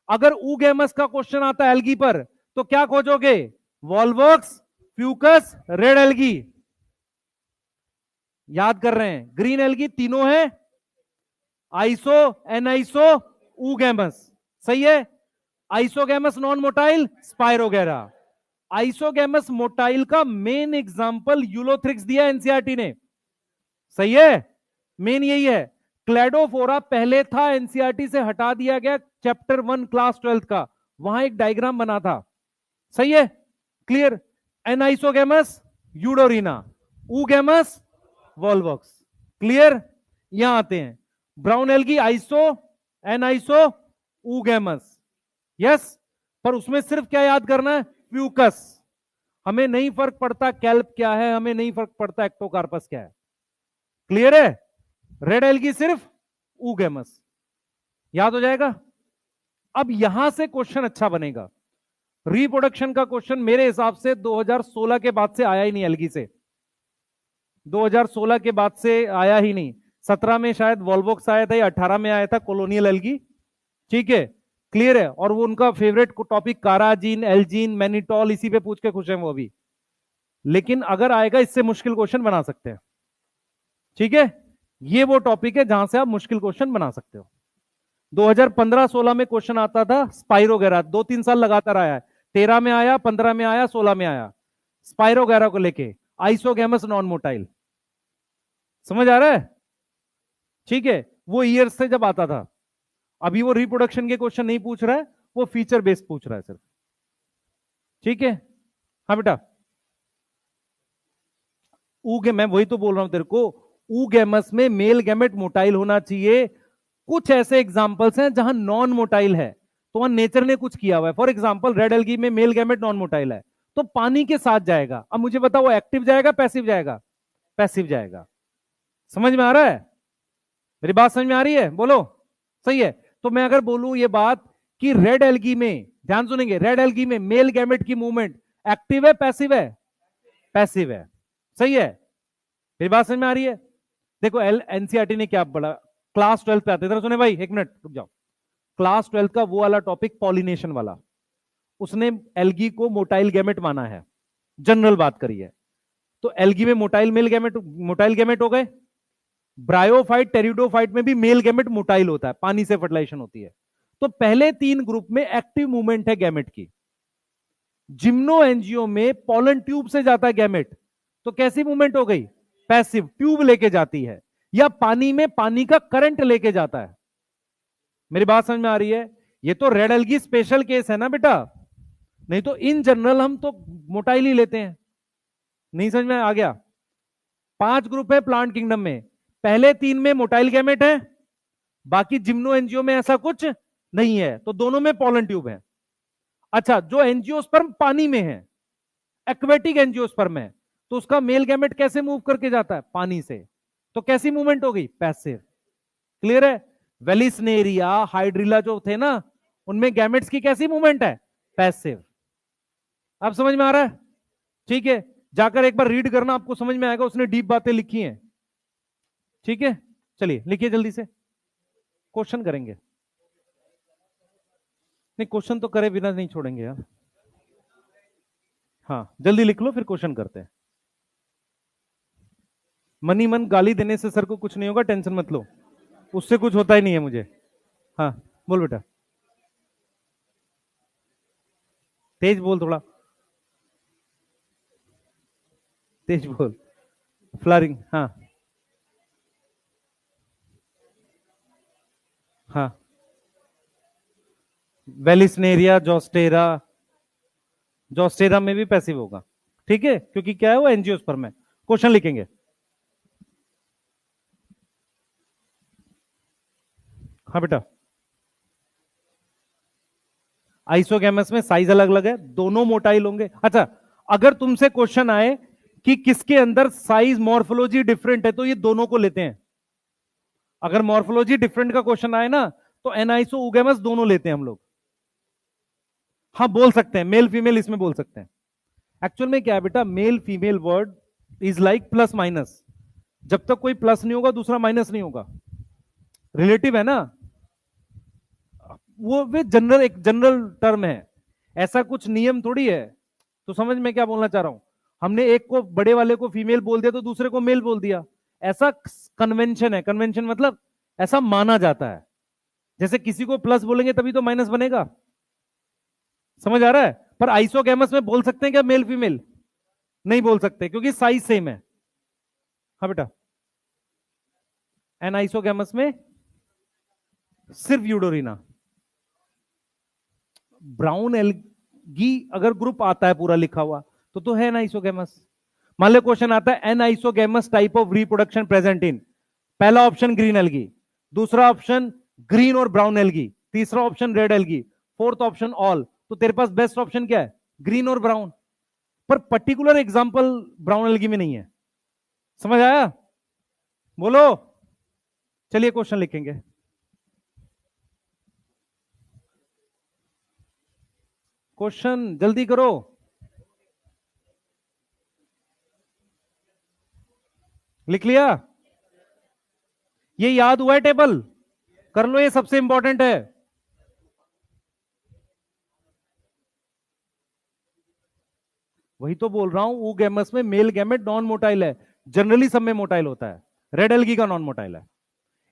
अगर ऊगैमस का क्वेश्चन आता है एल्गी पर तो क्या खोजोगे? Volvox, Fucus, red algae. याद कर रहे हैं? ग्रीन एल्गी तीनों है, आइसो, एनआइसो, ऊगैमस। सही है? Isogamous non motile, Spirogyra. Isogamous motile का मेन एग्जांपल यूलोथ्रिक्स दिया एनसीईआरटी ने। सही है? मेन यही है। क्लेडोफोरा पहले था, एनसीईआरटी से हटा दिया गया, चैप्टर 1 क्लास 12 का, वहां एक डायग्राम बना था। सही है? Clear? Anisogamous Eudorina, oogamous Volvox. Clear? यहां आते हैं, brown algae iso, aniso, oogamous. Yes, पर उसमें सिर्फ क्या याद करना है? फ्यूकस। हमें नहीं फर्क पड़ता कैल्प क्या है, हमें नहीं फर्क पड़ता एक्टोकार्पस क्या है। क्लियर है? रेड एल्गी सिर्फ, ऊगैमस। याद हो जाएगा? अब यहां से क्वेश्चन अच्छा बनेगा। रिप्रोडक्शन का क्वेश्चन मेरे हिसाब से 2016 के बाद से आया ही नहीं एल्गी से, 2016 के बाद से आया ही नहीं। 17 में शायद वॉल्वॉक्स आया था, या 18 में आया था कॉलोनियल एल्गी, ठीक है? क्लियर है? और वो उनका फेवरेट टॉपिक काराजीन, एल्जीन, मैनिटॉल, इसी पे पूछ के खुश हैं वो अभी। लेकिन अगर आएगा इससे मुश्किल क्वेश्चन बना सकते हैं। ठीक है, ये वो टॉपिक है जहां से आप मुश्किल क्वेश्चन बना सकते हो। 2015-16 में क्वेश्चन आता था स्पाइरोगेरा, 2-3 साल लगातार आया है। 13 में आया, 15 में आया, 16 में आया, स्पाइरोगेरा को लेके, आइसोगेमस नॉन मोटाइल। समझ आ रहा है? ठीक है, वो ईयर से जब आता था। अभी वो रिप्रोडक्शन के क्वेश्चन नहीं पूछ रहा है, वो फीचर बेस्ड पूछ रहा है सिर्फ। ठीक है, हाँ बेटा। मैं वही तो बोल रहा हूं तेरे को, ऊगेमस में मेल गैमेट मोटाइल होना चाहिए। कुछ ऐसे एग्जांपल्स हैं जहां नॉन मोटाइल है, तो वहां नेचर ने कुछ किया हुआ है। फॉर एग्जांपल रेड एल्गी में मेल गैमेट नॉन मोटाइल है, तो पानी के साथ जाएगा। अब मुझे बताओ वो एक्टिव जाएगा पैसिव जाएगा? पैसिव जाएगा। समझ में आ रहा है? मेरी बात समझ में आ रही है? बोलो। सही है। तो मैं अगर बोलूं ये बात कि रेड एल्गी में, ध्यान सुनेंगे, रेड एल्गी में मेल गैमेट की मूवमेंट एक्टिव है पैसिव है? पैसिव है। सही है? मेरी बात समझ में आ रही है? देखो एनसीईआरटी ने क्या बड़ा, क्लास 12 पे आते हैं, सुने भाई, एक मिनट रुक जाओ। क्लास 12 का वो वाला टॉपिक पॉलिनेशन वाला, उसने एल्गी को मोटाइल गैमेट माना है, जनरल बात करी है। तो एल्गी में मोटाइल गैमेट हो गए। ब्रायोफाइट, टेरिडोफाइट में भी मेल गैमेट मोटाइल होता है, पानी से फर्टिलाइजेशन होती है। तो पहले 3 ग्रुप में एक्टिव मूवमेंट है गैमेट की। जिम्नो एंजियो में पोलन ट्यूब से जाता है गैमेट, तो कैसी मूवमेंट हो गई? पैसिव, ट्यूब लेके जाती है। या पानी में पानी का करंट लेके जाता है। मेरी बात समझ में आ रही है? ये तो रेड एल्गी स्पेशल केस है ना बेटा, नहीं तो इन जनरल हम तो मोटाइल ही लेते हैं। नहीं समझ में आ गया? 5 ग्रुप है प्लांट किंगडम में, पहले 3 में मोटाइल गैमेट है, बाकी जिम्नो एंजियो में ऐसा कुछ नहीं है, तो दोनों में पोलन ट्यूब है। अच्छा, जो एंजियोस्पर्म पानी में है, एक्वेटिक एंजियोस्पर्म है, तो उसका मेल गैमेट कैसे मूव करके जाता है? पानी से। तो कैसी मूवमेंट हो गई? पैसिव। क्लियर है? वेलिस्नेरिया, हाइड्रिला जो थे ना, उनमें गैमेट्स की कैसी मूवमेंट है? पैसिव। अब समझ में आ रहा है? ठीक है, जाकर एक बार रीड करना, आपको समझ में आएगा, उसने डीप बातें लिखी हैं। ठीक है, चलिए लिखिए जल्दी से, क्वेश्चन करेंगे। नहीं, क्वेश्चन तो करे बिना नहीं छोड़ेंगे यार। हाँ जल्दी लिख लो, फिर क्वेश्चन करते हैं। मनी मन गाली देने से सर को कुछ नहीं होगा, टेंशन मत लो, उससे कुछ होता ही नहीं है मुझे। हाँ बोल बेटा, तेज बोल थोड़ा, तेज बोल। फ्लारिंग, हाँ हाँ। वेलिस्नेरिया, जोस्टेरा, जोस्टेरा में भी पैसिव होगा। ठीक है, क्योंकि क्या है वो एंजियोस्पर्म है। क्वेश्चन लिखेंगे। हाँ बेटा, आइसोगैमस में साइज अलग अलग है, दोनों मोटाइल होंगे। अच्छा, अगर तुमसे क्वेश्चन आए कि किसके अंदर साइज मॉर्फोलॉजी डिफरेंट है, तो ये दोनों को लेते हैं। अगर मॉर्फोलॉजी डिफरेंट का क्वेश्चन आए ना, तो एनाइसो उगेमस दोनों लेते हैं हम लोग। हाँ बोल सकते हैं, मेल फीमेल इसमें बोल सकते हैं। एक्चुअल में क्या है बेटा, male female word is like plus minus. जब तक कोई प्लस नहीं होगा दूसरा माइनस नहीं होगा, रिलेटिव है ना वो। वे जनरल, एक जनरल टर्म है, ऐसा कुछ नियम थोड़ी है। तो समझ में क्या बोलना चाह रहा हूं? हमने एक को, बड़े वाले को फीमेल बोल दिया तो दूसरे को मेल बोल दिया, ऐसा कन्वेंशन है। कन्वेंशन मतलब ऐसा माना जाता है। जैसे किसी को प्लस बोलेंगे तभी तो माइनस बनेगा। समझ आ रहा है? पर आइसोगैमस में बोल सकते हैं क्या मेल फीमेल? नहीं बोल सकते, क्योंकि साइज सेम है। हाँ बेटा, एन आइसोगैमस में सिर्फ यूडोरिना। ब्राउन एल्गी अगर ग्रुप आता है पूरा लिखा हुआ, तो है ना आइसोगैमस। मान लो क्वेश्चन आता है an isogamous type of reproduction present in, पहला ऑप्शन ग्रीन एल्गी, दूसरा ऑप्शन ग्रीन और ब्राउन एल्गी, तीसरा option red algae, fourth option all. तो तेरे पास बेस्ट ऑप्शन क्या है? ग्रीन और ब्राउन। पर पर्टिकुलर एग्जांपल ब्राउन एल्गी में नहीं है। समझ आया? बोलो। चलिए क्वेश्चन लिखेंगे। क्वेश्चन जल्दी करो। लिख लिया? ये याद हुआ है टेबल? कर लो, ये सबसे इंपॉर्टेंट है। वही तो बोल रहा हूं, ऊ गैमस में मेल गैमेट नॉन मोटाइल है, जनरली सब में मोटाइल होता है, रेड एल्गी का नॉन मोटाइल है।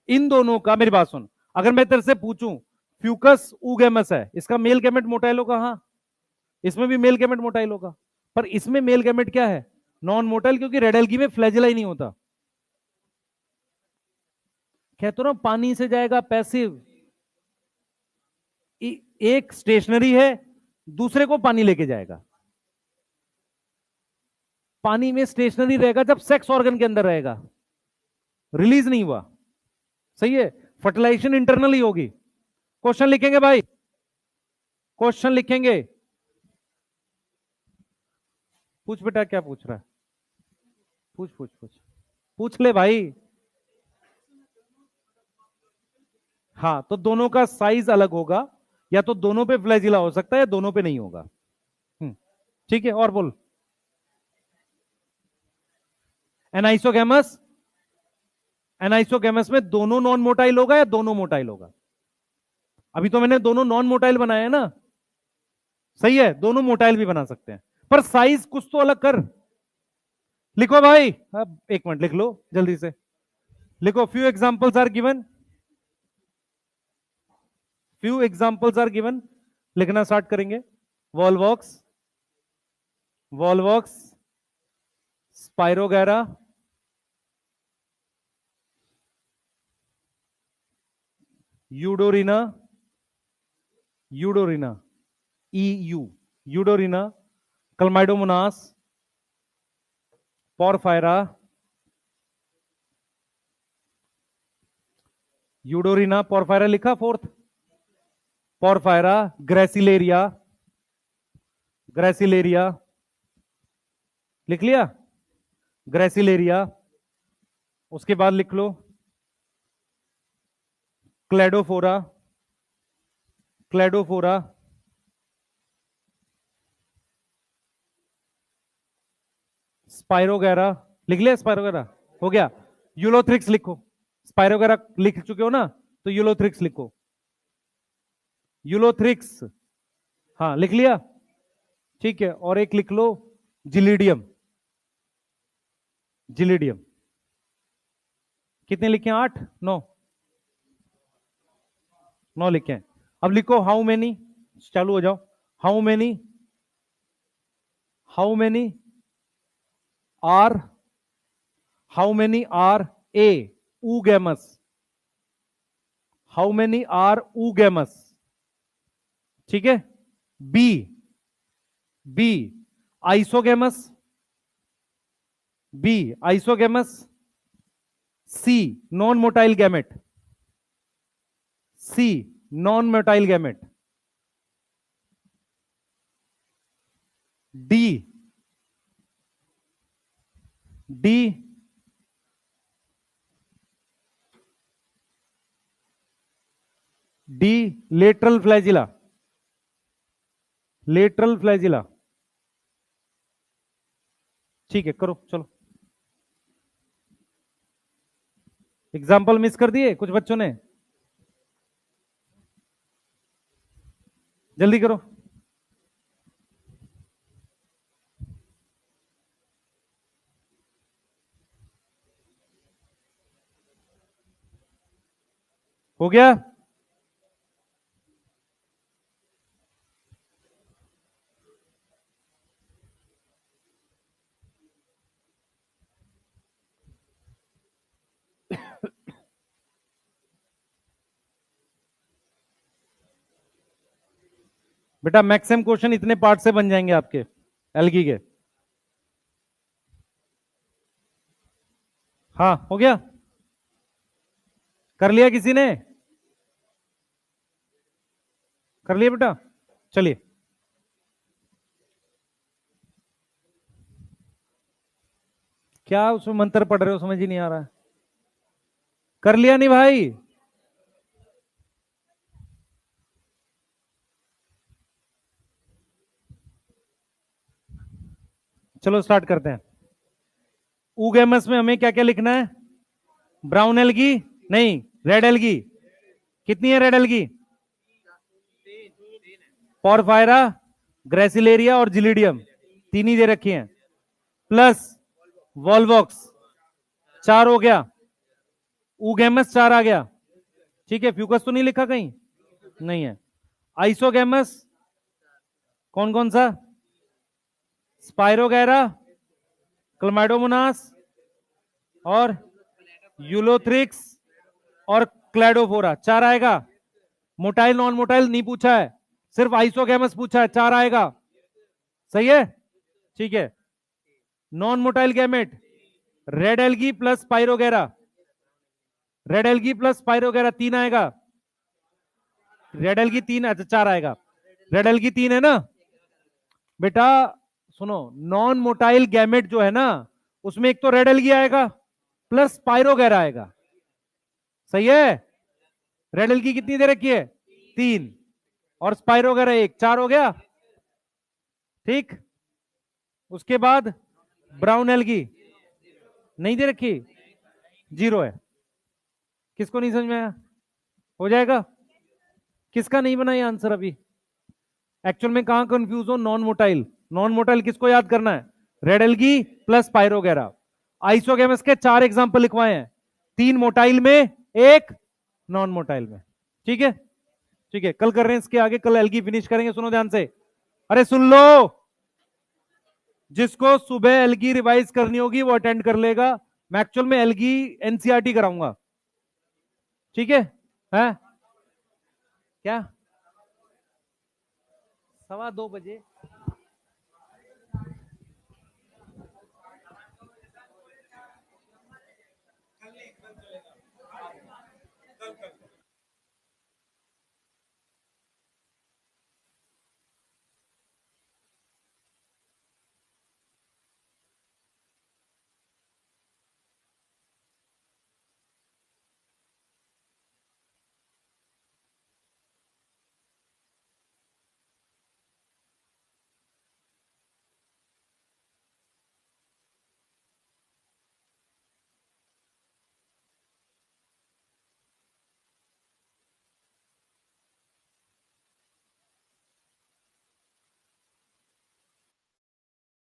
इन दोनों का, मेरी बात सुन, अगर मैं तेरे से पूछूं फ्यूकस ऊ गैमस है, इसका मेल गैमेट मोटाइल होगा, हाँ इसमें भी मेल गैमेट मोटाइल होगा, पर इसमें मेल गैमेट क्या है, नॉन मोटाइल, क्योंकि रेड एल्गी में फ्लैजिला ही नहीं होता। कहते ना पानी से जाएगा पैसिव, एक स्टेशनरी है, दूसरे को पानी लेके जाएगा। पानी में स्टेशनरी रहेगा जब सेक्स ऑर्गन के अंदर रहेगा, रिलीज नहीं हुआ, सही है, फर्टिलाइजेशन इंटरनली होगी। क्वेश्चन लिखेंगे भाई, क्वेश्चन लिखेंगे। पूछ बेटा, क्या पूछ रहा है, पूछ पूछ पूछ पूछ ले भाई। हाँ, तो दोनों का साइज अलग होगा, या तो दोनों पे फ्लैजिला हो सकता है या दोनों पे नहीं होगा। ठीक है, और बोल। एनाइसोगैमस, एनाइसोगैमस में दोनों नॉन मोटाइल होगा या दोनों मोटाइल होगा? अभी तो मैंने दोनों नॉन मोटाइल बनाए हैं ना, सही है, दोनों मोटाइल भी बना सकते हैं, पर साइज कुछ तो अलग कर। लिखो भाई, अब एक मिनट लिख लो जल्दी से, लिखो। Few examples are given, few examples are given, लिखना स्टार्ट करेंगे। Volvox, Volvox, Spirogyra, Eudorina, Eudorina, ईयू, Eudorina, Chlamydomonas, Porphyra, Eudorina, Porphyra लिखा फोर्थ, पोरफायरा, ग्रेसिलेरिया, ग्रेसिलेरिया लिख लिया, ग्रेसिलेरिया। उसके बाद लिख लो क्लेडोफोरा, क्लेडोफोरा, स्पाइरोगैरा, लिख लिया स्पाइरोगैरा, हो गया। यूलोथ्रिक्स लिखो, स्पाइरोगैरा लिख चुके हो ना, तो यूलोथ्रिक्स लिखो, यूलोथ्रिक्स, हाँ लिख लिया, ठीक है। और एक लिख लो जिलीडियम, जिलीडियम। कितने लिखे हैं, 8 9 9 लिखे हैं। अब लिखो हाउ मेनी, चालू हो जाओ। How many, how many are, how many are A oogamous, how many are oogamous, ठीक है। B, B isogamous, B isogamous. C non motile gamete, C non motile gamete. D, D D lateral flagella, lateral flagella, ठीक है, करो चलो। Example miss कर दिए कुछ बच्चों ने, जल्दी करो। हो गया, बेटा मैक्सिमम क्वेश्चन इतने पार्ट से बन जाएंगे आपके एल्गी के। हाँ हो गया, कर लिया किसी ने, कर लिया बेटा, चलिए। क्या उसमें मंत्र पढ़ रहे हो, समझ ही नहीं आ रहा है। कर लिया नहीं भाई, चलो स्टार्ट करते हैं। ऊगैमस में हमें क्या क्या लिखना है, ब्राउन एल्गी, नहीं रेड एल्गी, कितनी है रेड एल्गी, पोरफायरा, ग्रेसिलेरिया और जिलीडियम, 3 ही दे रखी हैं, प्लस वॉल्वॉक्स 4 हो गया, ऊगैमस 4 आ गया, ठीक है। फ्यूकस तो नहीं लिखा कहीं, नहीं है। आइसोगैमस कौन कौन सा, स्पाइरोगैरा, क्लैडोमोनास और यूलोथ्रिक्स और क्लैडोफोरा, 4 आएगा। मोटाइल नॉन मोटाइल नहीं पूछा है, सिर्फ आइसोगैमस पूछा है, 4 आएगा, सही है, ठीक है। Non motile gamete red algae plus Spirogyra, red algae plus Spirogyra 3 आएगा, रेड एल्गी 3, अच्छा 4 आएगा, रेड एल्गी 3 है ना बेटा। सुनो, नॉन मोटाइल गैमेट जो है ना, उसमें एक तो रेड एल्गी आएगा प्लस स्पाइरोगैरा आएगा, सही है। रेड एल्गी कितनी दे रखी है, 3, और स्पाइरोगैरा 1, 4 हो गया, ठीक। उसके बाद ब्राउन एल्गी नहीं दे रखी, 0 है। किसको नहीं समझ में आया, हो जाएगा। किसका नहीं बना ये आंसर अभी, एक्चुअल में कहां कंफ्यूज हो, नॉन मोटाइल। नॉन मोटाइल किसको याद करना है, रेड एल्गी प्लस पायरोगेरा। आइसोगेमस के 4 एग्जांपल लिखवाए हैं, 3 मोटाइल में, 1 नॉन मोटाइल में, ठीक है। ठीक है, कल कर रहे हैं इसके आगे, कल एल्गी फिनिश करेंगे, सुनो ध्यान से, अरे सुन लो, जिसको सुबह एल्गी रिवाइज करनी होगी वो अटेंड कर लेगा। मैं एक्चुअल में एल्गी एनसीईआरटी कराऊंगा, ठीक है। क्या 2:15 बजे